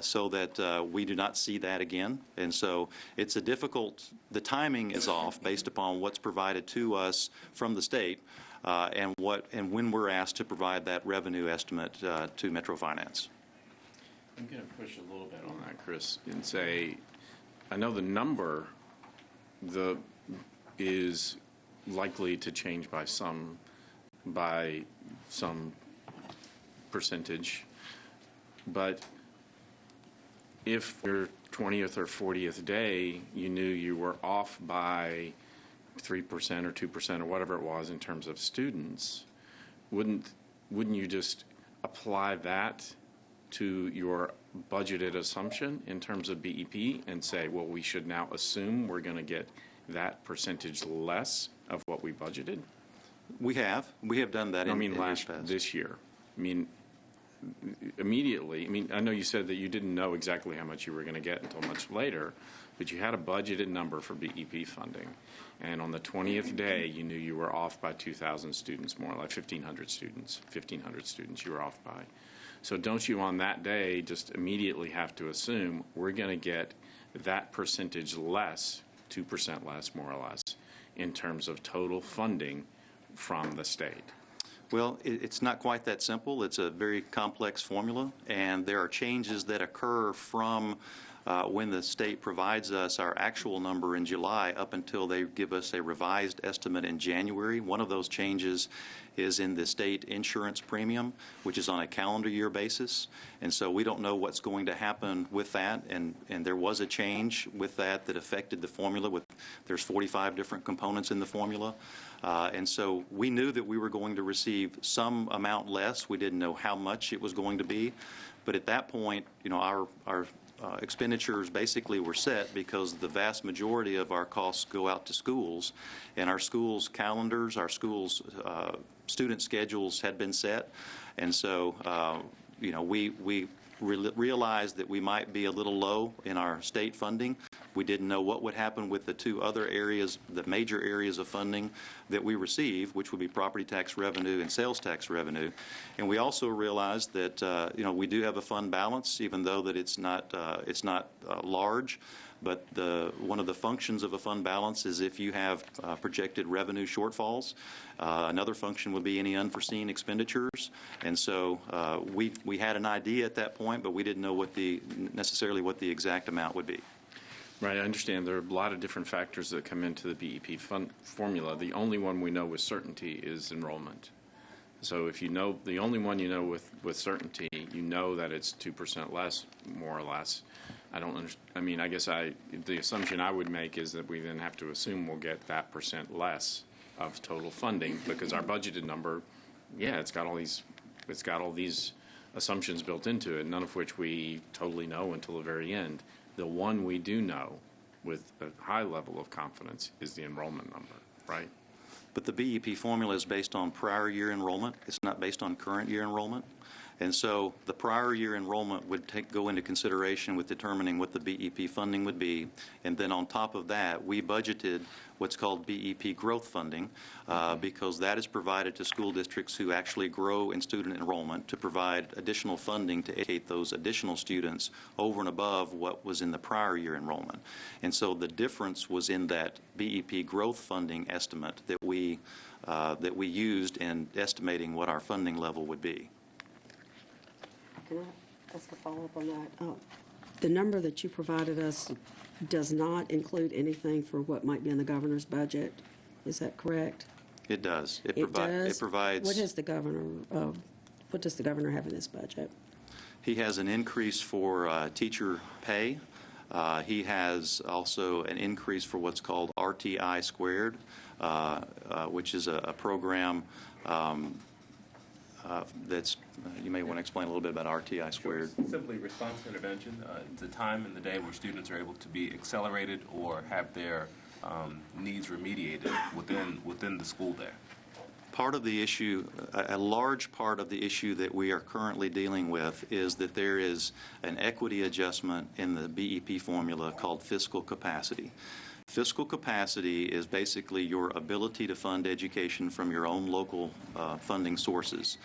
[SPEAKER 4] So that we do not see that again. And so it's the timing is off based upon what's provided to us from the state and when we're asked to provide that revenue estimate to Metro Finance.
[SPEAKER 1] I'm going to push a little bit on that, Chris, and say, I know the number is likely to change by some percentage, but if your 20th or 40th day, you knew you were off by 3% or 2% or whatever it was in terms of students, wouldn't you just apply that to your budgeted assumption in terms of BEP and say, well, we should now assume we're going to get that percentage less of what we budgeted?
[SPEAKER 4] We have done that.
[SPEAKER 1] I mean,
[SPEAKER 4] in years past.
[SPEAKER 1] this year. I mean, immediately. I mean, I know you said that you didn't know exactly how much you were going to get until much later, but you had a budgeted number for BEP funding, and on the 20th day, you knew you were off by 2,000 students, more like 1,500 students. 1,500 students you were off by. So don't you on that day just immediately have to assume we're going to get that percentage less, 2% less, more or less, in terms of total funding from the state?
[SPEAKER 4] Well, it's not quite that simple. It's a very complex formula, and there are changes that occur from when the state provides us our actual number in July up until they give us a revised estimate in January. One of those changes is in the state insurance premium, which is on a calendar year basis. And so we don't know what's going to happen with that. And there was a change with that affected the formula. There's 45 different components in the formula. And so we knew that we were going to receive some amount less. We didn't know how much it was going to be. But at that point, our expenditures basically were set because the vast majority of our costs go out to schools, and our schools' calendars, our schools' student schedules had been set, and so we realized that we might be a little low in our state funding. We didn't know what would happen with the two other areas, the major areas of funding that we receive, which would be property tax revenue and sales tax revenue. And we also realized that we do have a fund balance, even though that it's not large. But one of the functions of a fund balance is if you have projected revenue shortfalls. Another function would be any unforeseen expenditures. And so we had an idea at that point, but we didn't know necessarily what the exact amount would be.
[SPEAKER 1] Right, I understand there are a lot of different factors that come into the BEP formula. The only one we know with certainty is enrollment. So if you know, the only one you know with certainty, you know that it's 2% less, more or less. I guess the assumption I would make is that we then have to assume we'll get that percent less of total funding because our budgeted number, it's got all these assumptions built into it, none of which we totally know until the very end. The one we do know with a high level of confidence is the enrollment number, right?
[SPEAKER 4] But the BEP formula is based on prior year enrollment. It's not based on current year enrollment. And so the prior year enrollment would go into consideration with determining what the BEP funding would be. And then on top of that, we budgeted what's called BEP growth funding because that is provided to school districts who actually grow in student enrollment to provide additional funding to educate those additional students over and above what was in the prior year enrollment. And so the difference was in that BEP growth funding estimate that we used in estimating what our funding level would be.
[SPEAKER 6] Can I ask a follow-up on that? The number that you provided us does not include anything for what might be in the governor's budget. Is that correct?
[SPEAKER 4] It does. It
[SPEAKER 6] does?
[SPEAKER 4] provides.
[SPEAKER 6] What does the governor have in his budget?
[SPEAKER 4] He has an increase for teacher pay. He has also an increase for what's called RTI squared, which is a program that's, you may want to explain a little bit about RTI squared.
[SPEAKER 2] Sure. Simply response intervention. It's a time in the day where students are able to be accelerated or have their needs remediated within the school day.
[SPEAKER 4] Part of the issue, a large part of the issue that we are currently dealing with is that there is an equity adjustment in the BEP formula called fiscal capacity. Fiscal capacity is basically your ability to fund education from your own local funding sources.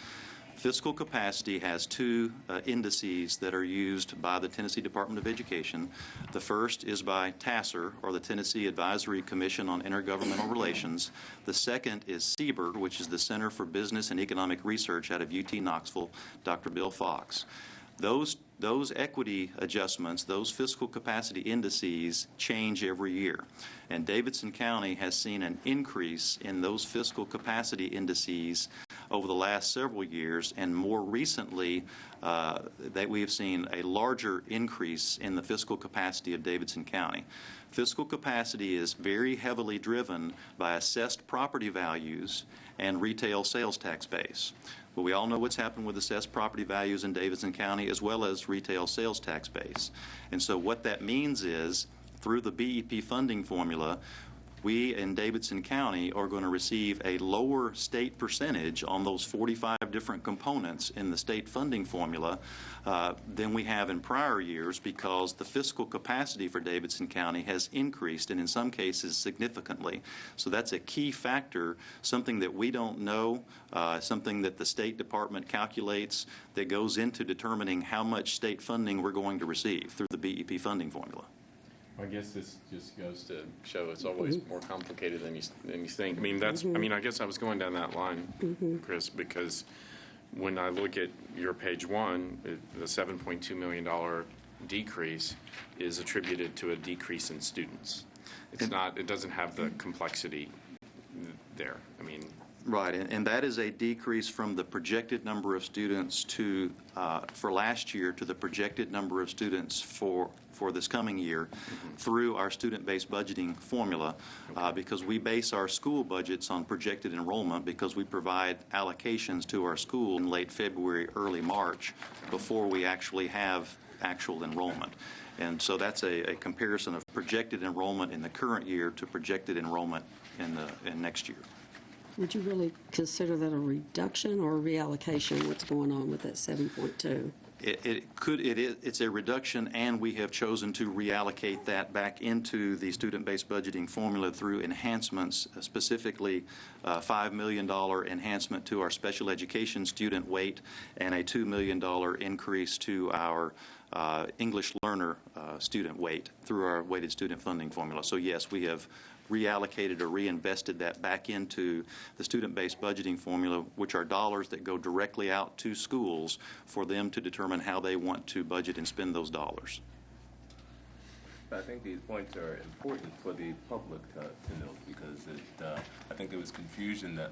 [SPEAKER 4] Fiscal capacity has two indices that are used by the Tennessee Department of Education. The first is by TASER, or the Tennessee Advisory Commission on Intergovernmental Relations. The second is CBER, which is the Center for Business and Economic Research out of UT Knoxville, Dr. Bill Fox. Those equity adjustments, those fiscal capacity indices change every year. And Davidson County has seen an increase in those fiscal capacity indices over the last several years, and more recently that we have seen a larger increase in the fiscal capacity of Davidson County. Fiscal capacity is very heavily driven by assessed property values and retail sales tax base. Well, we all know what's happened with assessed property values in Davidson County as well as retail sales tax base. And so what that means is, through the BEP funding formula, we in Davidson County are going to receive a lower state percentage on those 45 different components in the state funding formula than we have in prior years, because the fiscal capacity for Davidson County has increased, and in some cases significantly. So that's a key factor, something that we don't know, something that the State Department calculates that goes into determining how much state funding we're going to receive through the BEP funding formula.
[SPEAKER 1] I guess this just goes to show it's always more complicated than you think. I mean, I guess I was going down that line, Chris, because when I look at your page 1, the $7.2 million decrease is attributed to a decrease in students. It doesn't have the complexity there. I mean,
[SPEAKER 4] right, and that is a decrease from the projected number of students for last year to the projected number of students for this coming year through our student-based budgeting formula, because we base our school budgets on projected enrollment, because we provide allocations to our school in late February, early March, before we actually have actual enrollment. And so that's a comparison of projected enrollment in the current year to projected enrollment in next year.
[SPEAKER 6] Would you really consider that a reduction or a reallocation? What's going on with that 7.2?
[SPEAKER 4] It's a reduction, and we have chosen to reallocate that back into the student-based budgeting formula through enhancements, specifically $5 million enhancement to our special education student weight and a $2 million increase to our English learner student weight through our weighted student funding formula. So yes, we have reallocated or reinvested that back into the student-based budgeting formula, which are dollars that go directly out to schools for them to determine how they want to budget and spend those dollars.
[SPEAKER 2] I think these points are important for the public to note, because I think there was confusion that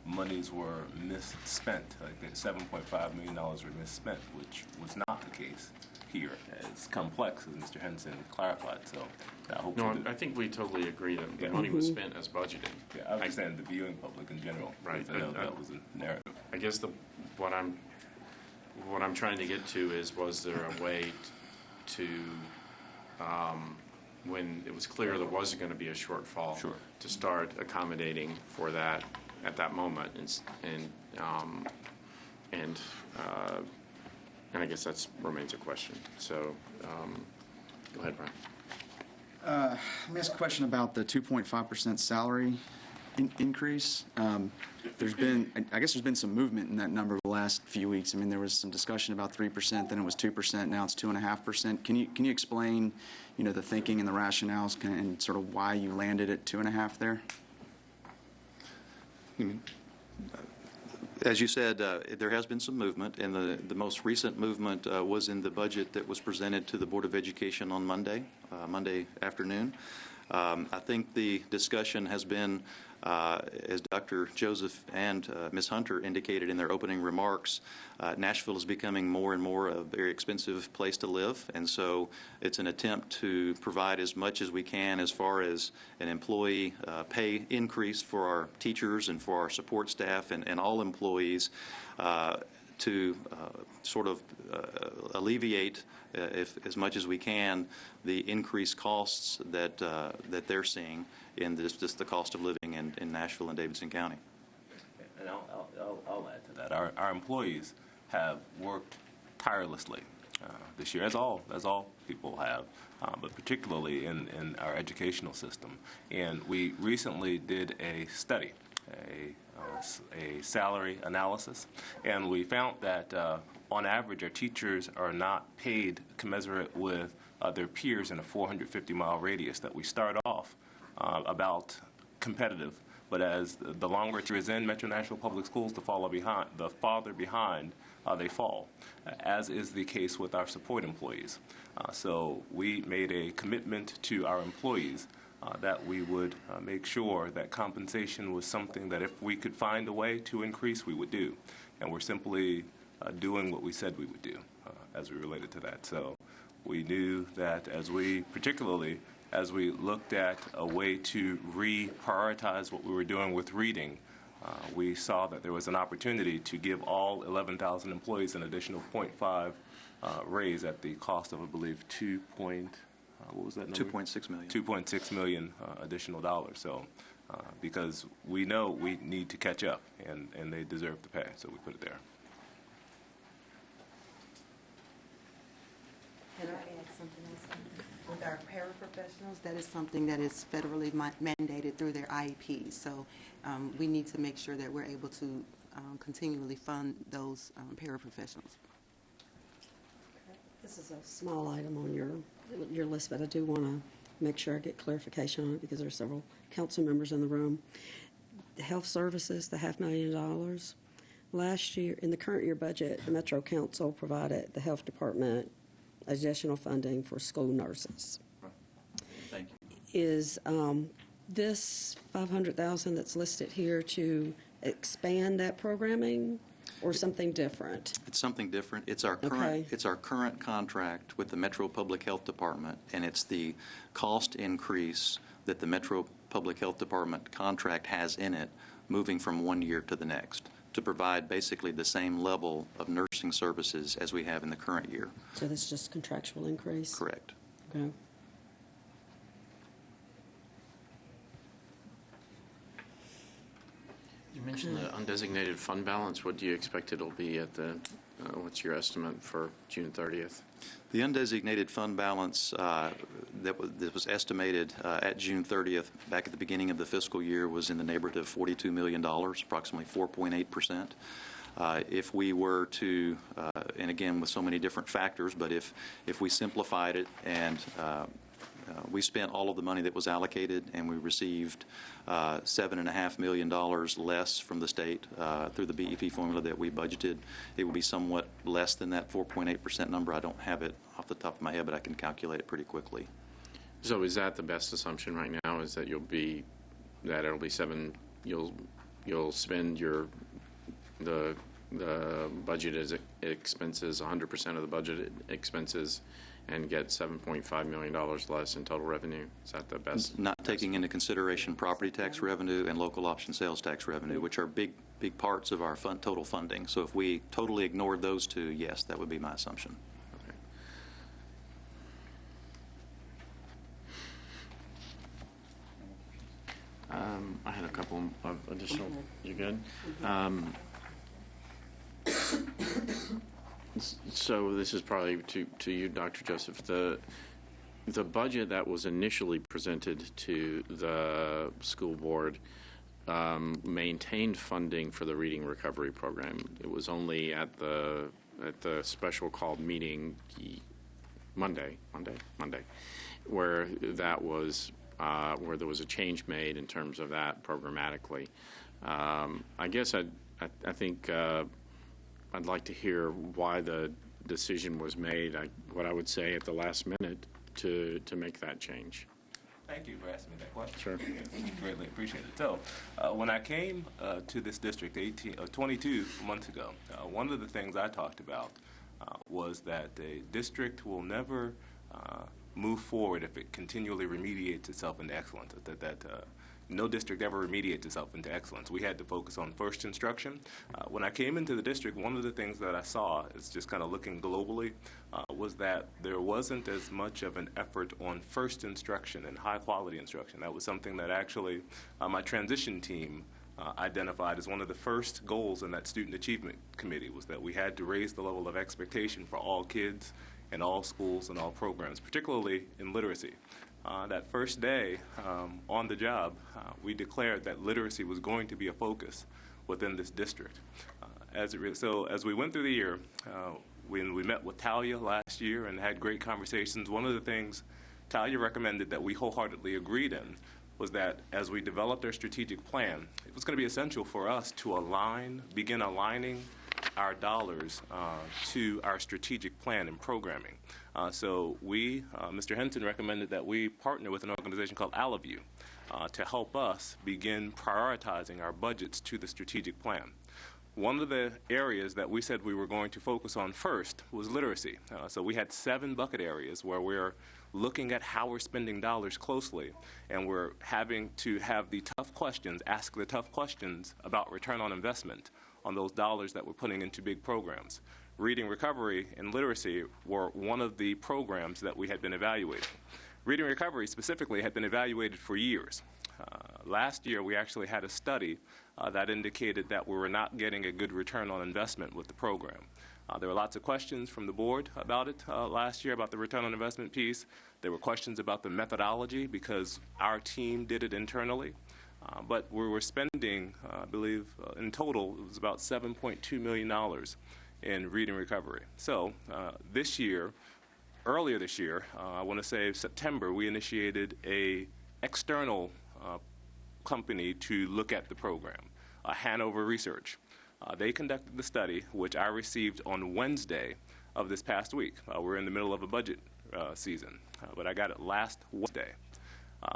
[SPEAKER 2] monies were misspent, like $7.5 million were misspent, which was not the case here. It's complex, as Mr. Henson clarified. So I hope.
[SPEAKER 1] No, I think we totally agree that the money was spent as budgeted.
[SPEAKER 2] Yeah, I understand the viewing public in general.
[SPEAKER 1] Right.
[SPEAKER 2] I know that was a narrative.
[SPEAKER 1] I guess what I'm trying to get to is, was there a way to when it was clear there wasn't going to be a shortfall,
[SPEAKER 2] Sure,
[SPEAKER 1] to start accommodating for that at that moment, and I guess that remains a question. So go ahead, Brian.
[SPEAKER 5] Let me ask a question about the 2.5% salary increase. There's been some movement in that number the last few weeks. I mean, there was some discussion about 3%, then it was 2%, now it's 2.5%. Can you explain, the thinking and the rationales and sort of why you landed at 2.5 there?
[SPEAKER 4] As you said, there has been some movement, and the most recent movement was in the budget that was presented to the Board of Education on Monday afternoon. I think the discussion has been, as Dr. Joseph and Ms. Hunter indicated in their opening remarks, Nashville is becoming more and more a very expensive place to live, and so it's an attempt to provide as much as we can as far as an employee pay increase for our teachers and for our support staff and all employees to sort of alleviate, as much as we can, the increased costs that they're seeing in just the cost of living in Nashville and Davidson County.
[SPEAKER 2] And I'll add to that. Our employees have worked tirelessly this year, as all people have, but particularly in our educational system. And we recently did a study, a salary analysis, and we found that on average our teachers are not paid commensurate with their peers in a 450-mile radius. That we start off about competitive, but as the longer it is in Metro Nashville Public Schools, the farther behind they fall, as is the case with our support employees. So we made a commitment to our employees that we would make sure that compensation was something that if we could find a way to increase, we would do. And we're simply doing what we said we would do as we related to that. So we knew that particularly as we looked at a way to reprioritize what we were doing with reading, we saw that there was an opportunity to give all 11,000 employees an additional 0.5 raise at the cost of, I believe, 2.5 what was that number?
[SPEAKER 4] $2.6 million.
[SPEAKER 2] $2.6 million additional dollars. So, because we know we need to catch up, and they deserve to pay, so we put it there.
[SPEAKER 3] Can I add something else? With our paraprofessionals, that is something that is federally mandated through their IEPs. So we need to make sure that we're able to continually fund those paraprofessionals.
[SPEAKER 6] This is a small item on your list, but I do want to make sure I get clarification on it because there are several council members in the room. The health services, the $500,000. Last year, in the current year budget, the Metro Council provided the health department additional funding for school nurses.
[SPEAKER 4] Thank you.
[SPEAKER 6] Is this $500,000 that's listed here to expand that programming or something different?
[SPEAKER 4] It's something different. It's our current,
[SPEAKER 6] Okay.
[SPEAKER 4] it's our current contract with the Metro Public Health Department, and it's the cost increase that the Metro Public Health Department contract has in it, moving from one year to the next, to provide basically the same level of nursing services as we have in the current year.
[SPEAKER 6] So this is just contractual increase?
[SPEAKER 4] Correct.
[SPEAKER 6] Okay.
[SPEAKER 1] You mentioned the undesignated fund balance. What do you expect it'll be at the, what's your estimate for June 30th?
[SPEAKER 4] The undesignated fund balance that was estimated at June 30th, back at the beginning of the fiscal year, was in the neighborhood of $42 million, approximately 4.8%. If we were to, and again with so many different factors, but if we simplified it and we spent all of the money that was allocated and we received $7.5 million less from the state through the BEP formula that we budgeted, it would be somewhat less than that 4.8% number. I don't have it off the top of my head, but I can calculate it pretty quickly.
[SPEAKER 1] So is that the best assumption right now, is that it'll be you'll spend the budget as expenses, 100% of the budget expenses, and get $7.5 million less in total revenue? Is that the best?
[SPEAKER 4] Not taking into consideration property tax revenue and local option sales tax revenue, which are big parts of our total funding. So if we totally ignored those two, yes, that would be my assumption.
[SPEAKER 1] Okay. I had a couple of additional. You good? So this is probably to you, Dr. Joseph. The budget that was initially presented to the school board maintained funding for the reading recovery program. It was only at the special called meeting Monday, where that was where there was a change made in terms of that programmatically. I guess I think. I'd like to hear why the decision was made, what I would say at the last minute, to make that change.
[SPEAKER 2] Thank you for asking me that question.
[SPEAKER 1] Sure.
[SPEAKER 2] Yes, greatly appreciate it. So, when I came to this district 22 months ago, one of the things I talked about was that a district will never move forward if it continually remediates itself into excellence. No district ever remediates itself into excellence. We had to focus on first instruction. When I came into the district, one of the things that I saw, is just kind of looking globally, was that there wasn't as much of an effort on first instruction and high quality instruction. That was something that actually my transition team identified as one of the first goals in that student achievement committee, was that we had to raise the level of expectation for all kids in all schools and all programs, particularly in literacy. That first day on the job, we declared that literacy was going to be a focus within this district. So as we went through the year, when we met with Talia last year and had great conversations, one of the things Talia recommended that we wholeheartedly agreed in was that as we developed our strategic plan, it was going to be essential for us to begin aligning our dollars to our strategic plan and programming. So Mr. Henson recommended that we partner with an organization called Allaview to help us begin prioritizing our budgets to the strategic plan. One of the areas that we said we were going to focus on first was literacy. So we had 7 bucket areas where we're looking at how we're spending dollars closely, and we're having to have the tough questions, ask the tough questions about return on investment on those dollars that we're putting into big programs. Reading recovery and literacy were one of the programs that we had been evaluating. Reading recovery specifically had been evaluated for years. Last year, we actually had a study that indicated that we were not getting a good return on investment with the program. There were lots of questions from the board about it last year, about the return on investment piece. There were questions about the methodology because our team did it internally. But we were spending, I believe, in total, it was about $7.2 million in reading recovery. So this year, earlier this year, I want to say September, we initiated a external company to look at the program, Hanover Research. They conducted the study, which I received on Wednesday of this past week. We're in the middle of a budget season, but I got it last Wednesday.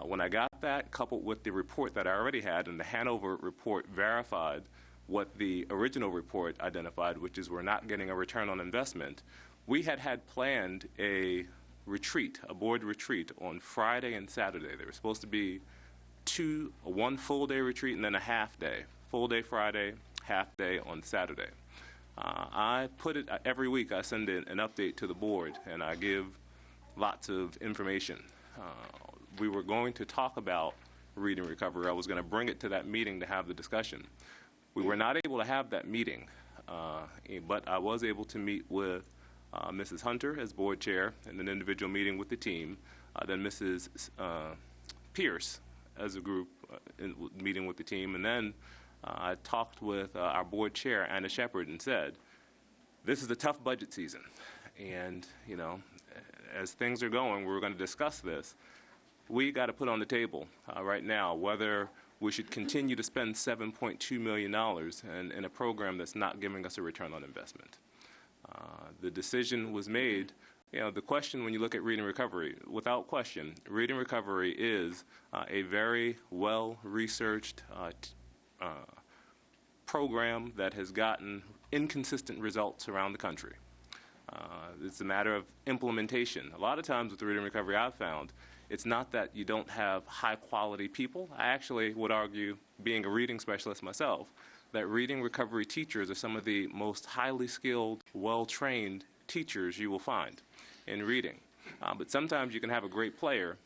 [SPEAKER 2] When I got that, coupled with the report that I already had, and the Hanover report verified what the original report identified, which is we're not getting a return on investment, we had planned a retreat, a board retreat, on Friday and Saturday. There was supposed to be one full-day retreat and then a half-day. Full-day Friday, half-day on Saturday. I put it, every week I send in an update to the board, and I give lots of information. We were going to talk about reading recovery. I was going to bring it to that meeting to have the discussion. We were not able to have that meeting, but I was able to meet with Mrs. Hunter as board chair in an individual meeting with the team, then Mrs. Pierce as a group meeting with the team, and then I talked with our board chair, Anna Shepard, and said, this is a tough budget season, and as things are going, we're going to discuss this. We got to put on the table right now whether we should continue to spend $7.2 million in a program that's not giving us a return on investment. The decision was made. The question when you look at reading recovery, without question, reading recovery is a very well-researched program that has gotten inconsistent results around the country. It's a matter of implementation. A lot of times with the reading recovery I've found, it's not that you don't have high-quality people. I actually would argue, being a reading specialist myself, that reading recovery teachers are some of the most highly skilled, well-trained teachers you will find in reading. But sometimes you can have a great player,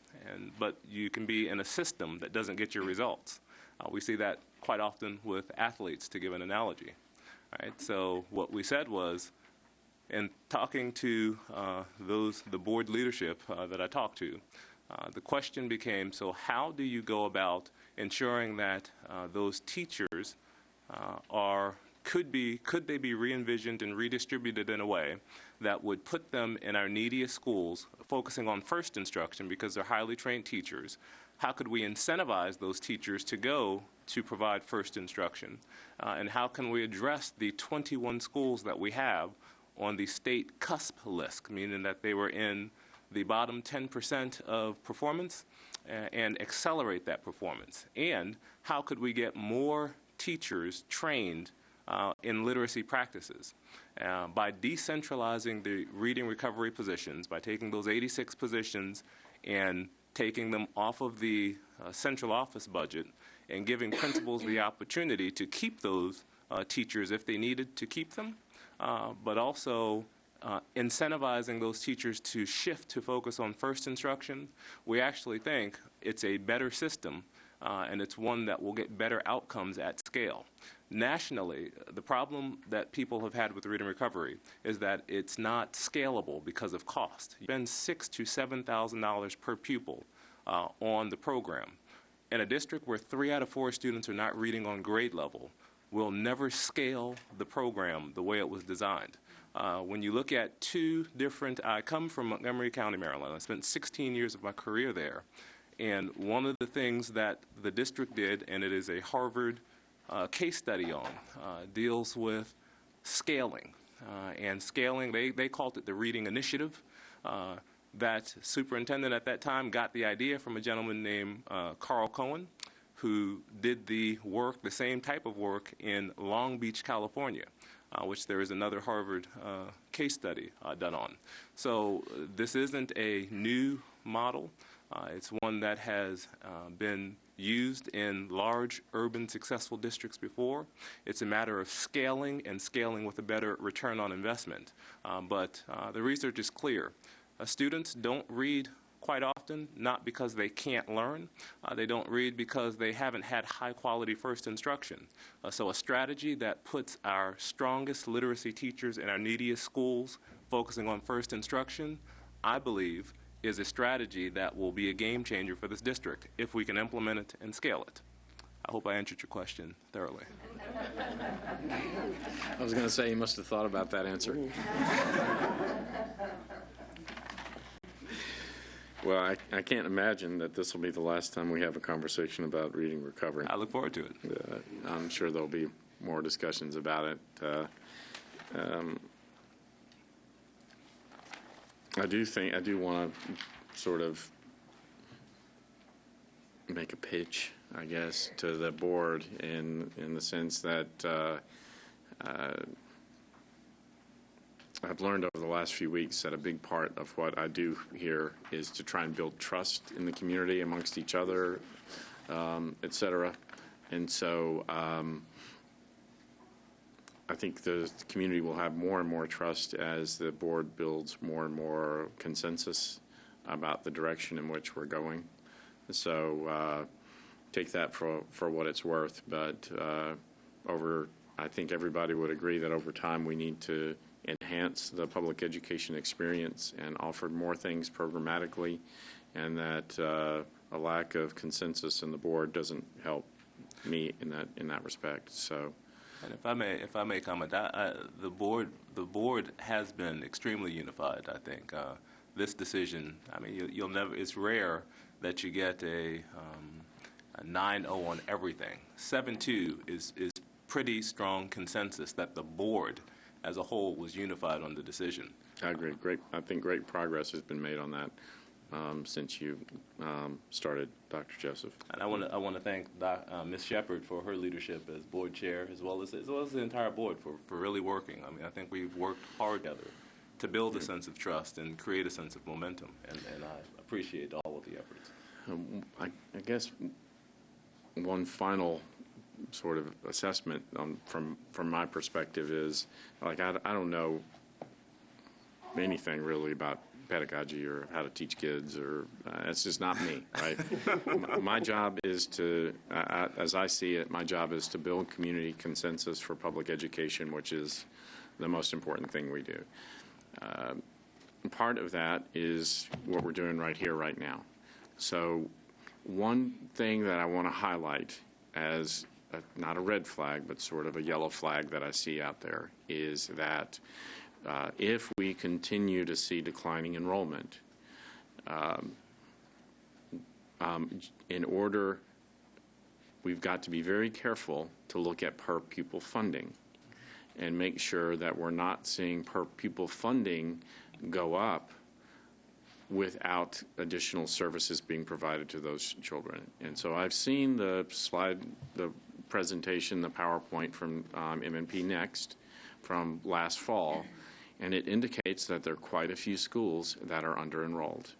[SPEAKER 2] but you can be in a system that doesn't get your results. We see that quite often with athletes, to give an analogy. Right? So what we said was, in talking to the board leadership that I talked to, the question became, so how do you go about ensuring that those teachers could they be re-envisioned and redistributed in a way that would put them in our neediest schools, focusing on first instruction because they're highly trained teachers? How could we incentivize those teachers to go to provide first instruction? And how can we address the 21 schools that we have on the state cusp list, meaning that they were in the bottom 10% of performance, and accelerate that performance? And how could we get more teachers trained in literacy practices? By decentralizing the reading recovery positions, by taking those 86 positions and taking them off of the central office budget and giving principals the opportunity to keep those teachers if they needed to keep them, but also incentivizing those teachers to shift to focus on first instruction, we actually think it's a better system, and it's one that will get better outcomes at scale. Nationally, the problem that people have had with reading recovery is that it's not scalable because of cost. You spend $6,000 to $7,000 per pupil on the program. In a district where 3 out of 4 students are not reading on grade level, we'll never scale the program the way it was designed. When you look at I come from Montgomery County, Maryland. I spent 16 years of my career there. And one of the things that the district did, and it is a Harvard case study on, deals with scaling. And scaling, they called it the Reading Initiative. That superintendent at that time got the idea from a gentleman named Carl Cohen, who did the same type of work in Long Beach, California, which there is another Harvard case study done on. So this isn't a new model. It's one that has been used in large urban successful districts before. It's a matter of scaling and scaling with a better return on investment. But the research is clear. Students don't read quite often often, not because they can't learn. They don't read because they haven't had high-quality first instruction. So a strategy that puts our strongest literacy teachers in our neediest schools focusing on first instruction, I believe, is a strategy that will be a game changer for this district if we can implement it and scale it. I hope I answered your question thoroughly.
[SPEAKER 1] I was going to say, you must have thought about that answer. Well, I can't imagine that this will be the last time we have a conversation about reading recovery.
[SPEAKER 2] I look forward to it.
[SPEAKER 1] I'm sure there'll be more discussions about it. I do want to sort of make a pitch, I guess, to the board in the sense that I've learned over the last few weeks that a big part of what I do here is to try and build trust in the community amongst each other, et cetera. And so I think the community will have more and more trust as the board builds more and more consensus about the direction in which we're going. So take that for what it's worth. But I think everybody would agree that over time we need to enhance the public education experience and offer more things programmatically, and that a lack of consensus in the board doesn't help me in that respect. So.
[SPEAKER 2] And if I may comment, the board has been extremely unified. I think this decision. I mean, you'll never. It's rare that you get a 9-0 on everything. 7-2 is pretty strong consensus that the board as a whole was unified on the decision.
[SPEAKER 1] I agree. I think great progress has been made on that since you started, Dr. Joseph.
[SPEAKER 2] And I want to thank Ms. Shepard for her leadership as board chair, as well as the entire board for really working. I mean, I think we've worked hard together to build a sense of trust and create a sense of momentum, and I appreciate all of the efforts.
[SPEAKER 1] I guess one final sort of assessment from my perspective is, like, I don't know anything really about pedagogy or how to teach kids, or it's just not me, right? My job is to, as I see it, my job is to build community consensus for public education, which is the most important thing we do. Part of that is what we're doing right here, right now. So one thing that I want to highlight as not a red flag, but sort of a yellow flag that I see out there is that if we continue to see declining enrollment, we've got to be very careful to look at per pupil funding and make sure that we're not seeing per pupil funding go up without additional services being provided to those children. And so I've seen the presentation, the PowerPoint from MNP Next from last fall, and it indicates that there are quite a few schools that are under-enrolled.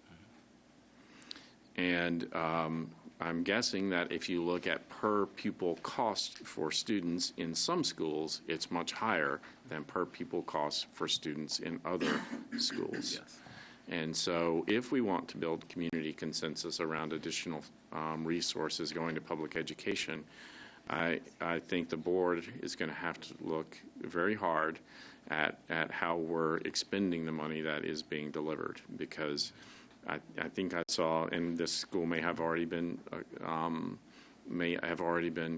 [SPEAKER 1] And I'm guessing that if you look at per pupil cost for students in some schools, it's much higher than per pupil cost for students in other schools.
[SPEAKER 2] Yes.
[SPEAKER 1] And so if we want to build community consensus around additional resources going to public education, I think the board is going to have to look very hard at how we're expending the money that is being delivered, because I think I saw, and this school may have already been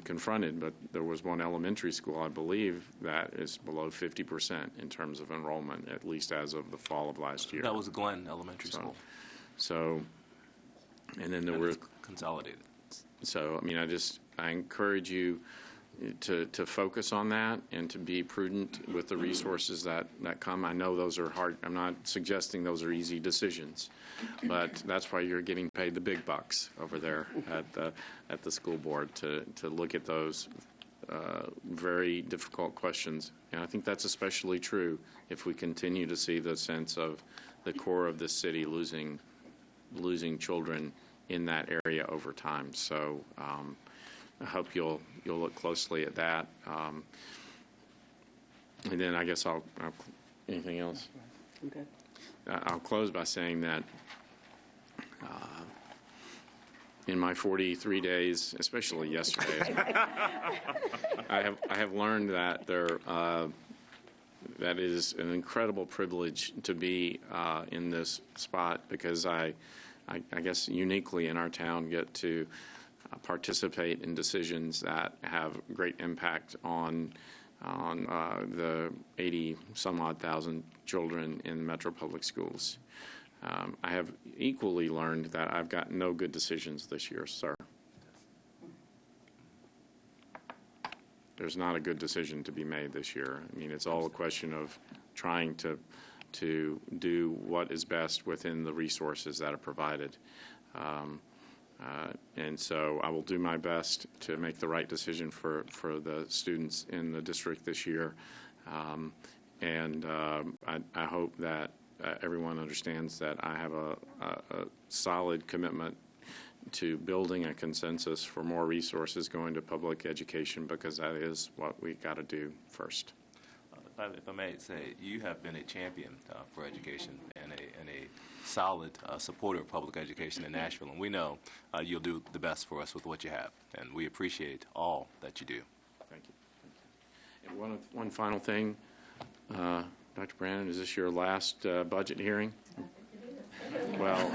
[SPEAKER 1] confronted, but there was one elementary school, I believe, that is below 50% in terms of enrollment, at least as of the fall of last year.
[SPEAKER 2] That was Glenn Elementary School.
[SPEAKER 1] So, and then there were
[SPEAKER 2] consolidated.
[SPEAKER 1] So, I mean, I encourage you to focus on that and to be prudent with the resources that come. I know those are hard. I'm not suggesting those are easy decisions, but that's why you're getting paid the big bucks over there at the school board to look at those very difficult questions. And I think that's especially true if we continue to see the sense of the core of this city losing children in that area over time. So I hope you'll look closely at that. And then I guess I'll anything else?
[SPEAKER 6] Okay.
[SPEAKER 1] I'll close by saying that in my 43 days, especially yesterday, I have learned that that is an incredible privilege to be in this spot, because I guess uniquely in our town get to participate in decisions that have great impact on the 80 some odd thousand children in Metro Public Schools. I have equally learned that I've got no good decisions this year, sir. There's not a good decision to be made this year. I mean, it's all a question of trying to do what is best within the resources that are provided. And so I will do my best to make the right decision for the students in the district this year. I hope that everyone understands that I have a solid commitment to building a consensus for more resources going to public education, because that is what we got to do first.
[SPEAKER 2] If I may say, you have been a champion for education and a solid supporter of public education in Nashville, and we know you'll do the best for us with what you have, and we appreciate all that you do.
[SPEAKER 1] Thank you. And one final thing, Dr. Brandon, is this your last budget hearing? Well,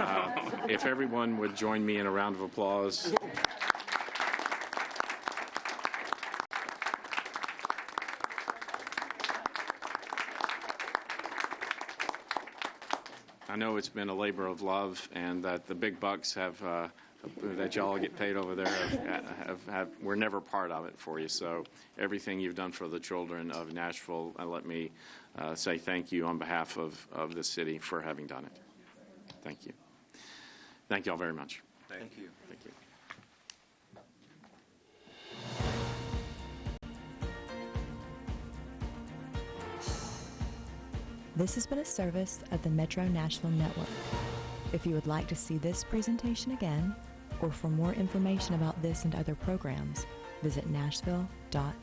[SPEAKER 1] if everyone would join me in a round of applause. I know it's been a labor of love, and that the big bucks that y'all get paid over there we're never part of it for you. So everything you've done for the children of Nashville, let me say thank you on behalf of the city for having done it. Thank you. Thank you all very much.
[SPEAKER 4] Thank you.
[SPEAKER 1] Thank you.
[SPEAKER 7] This has been a service of the Metro Nashville Network. If you would like to see this presentation again, or for more information about this and other programs, visit nashville.gov.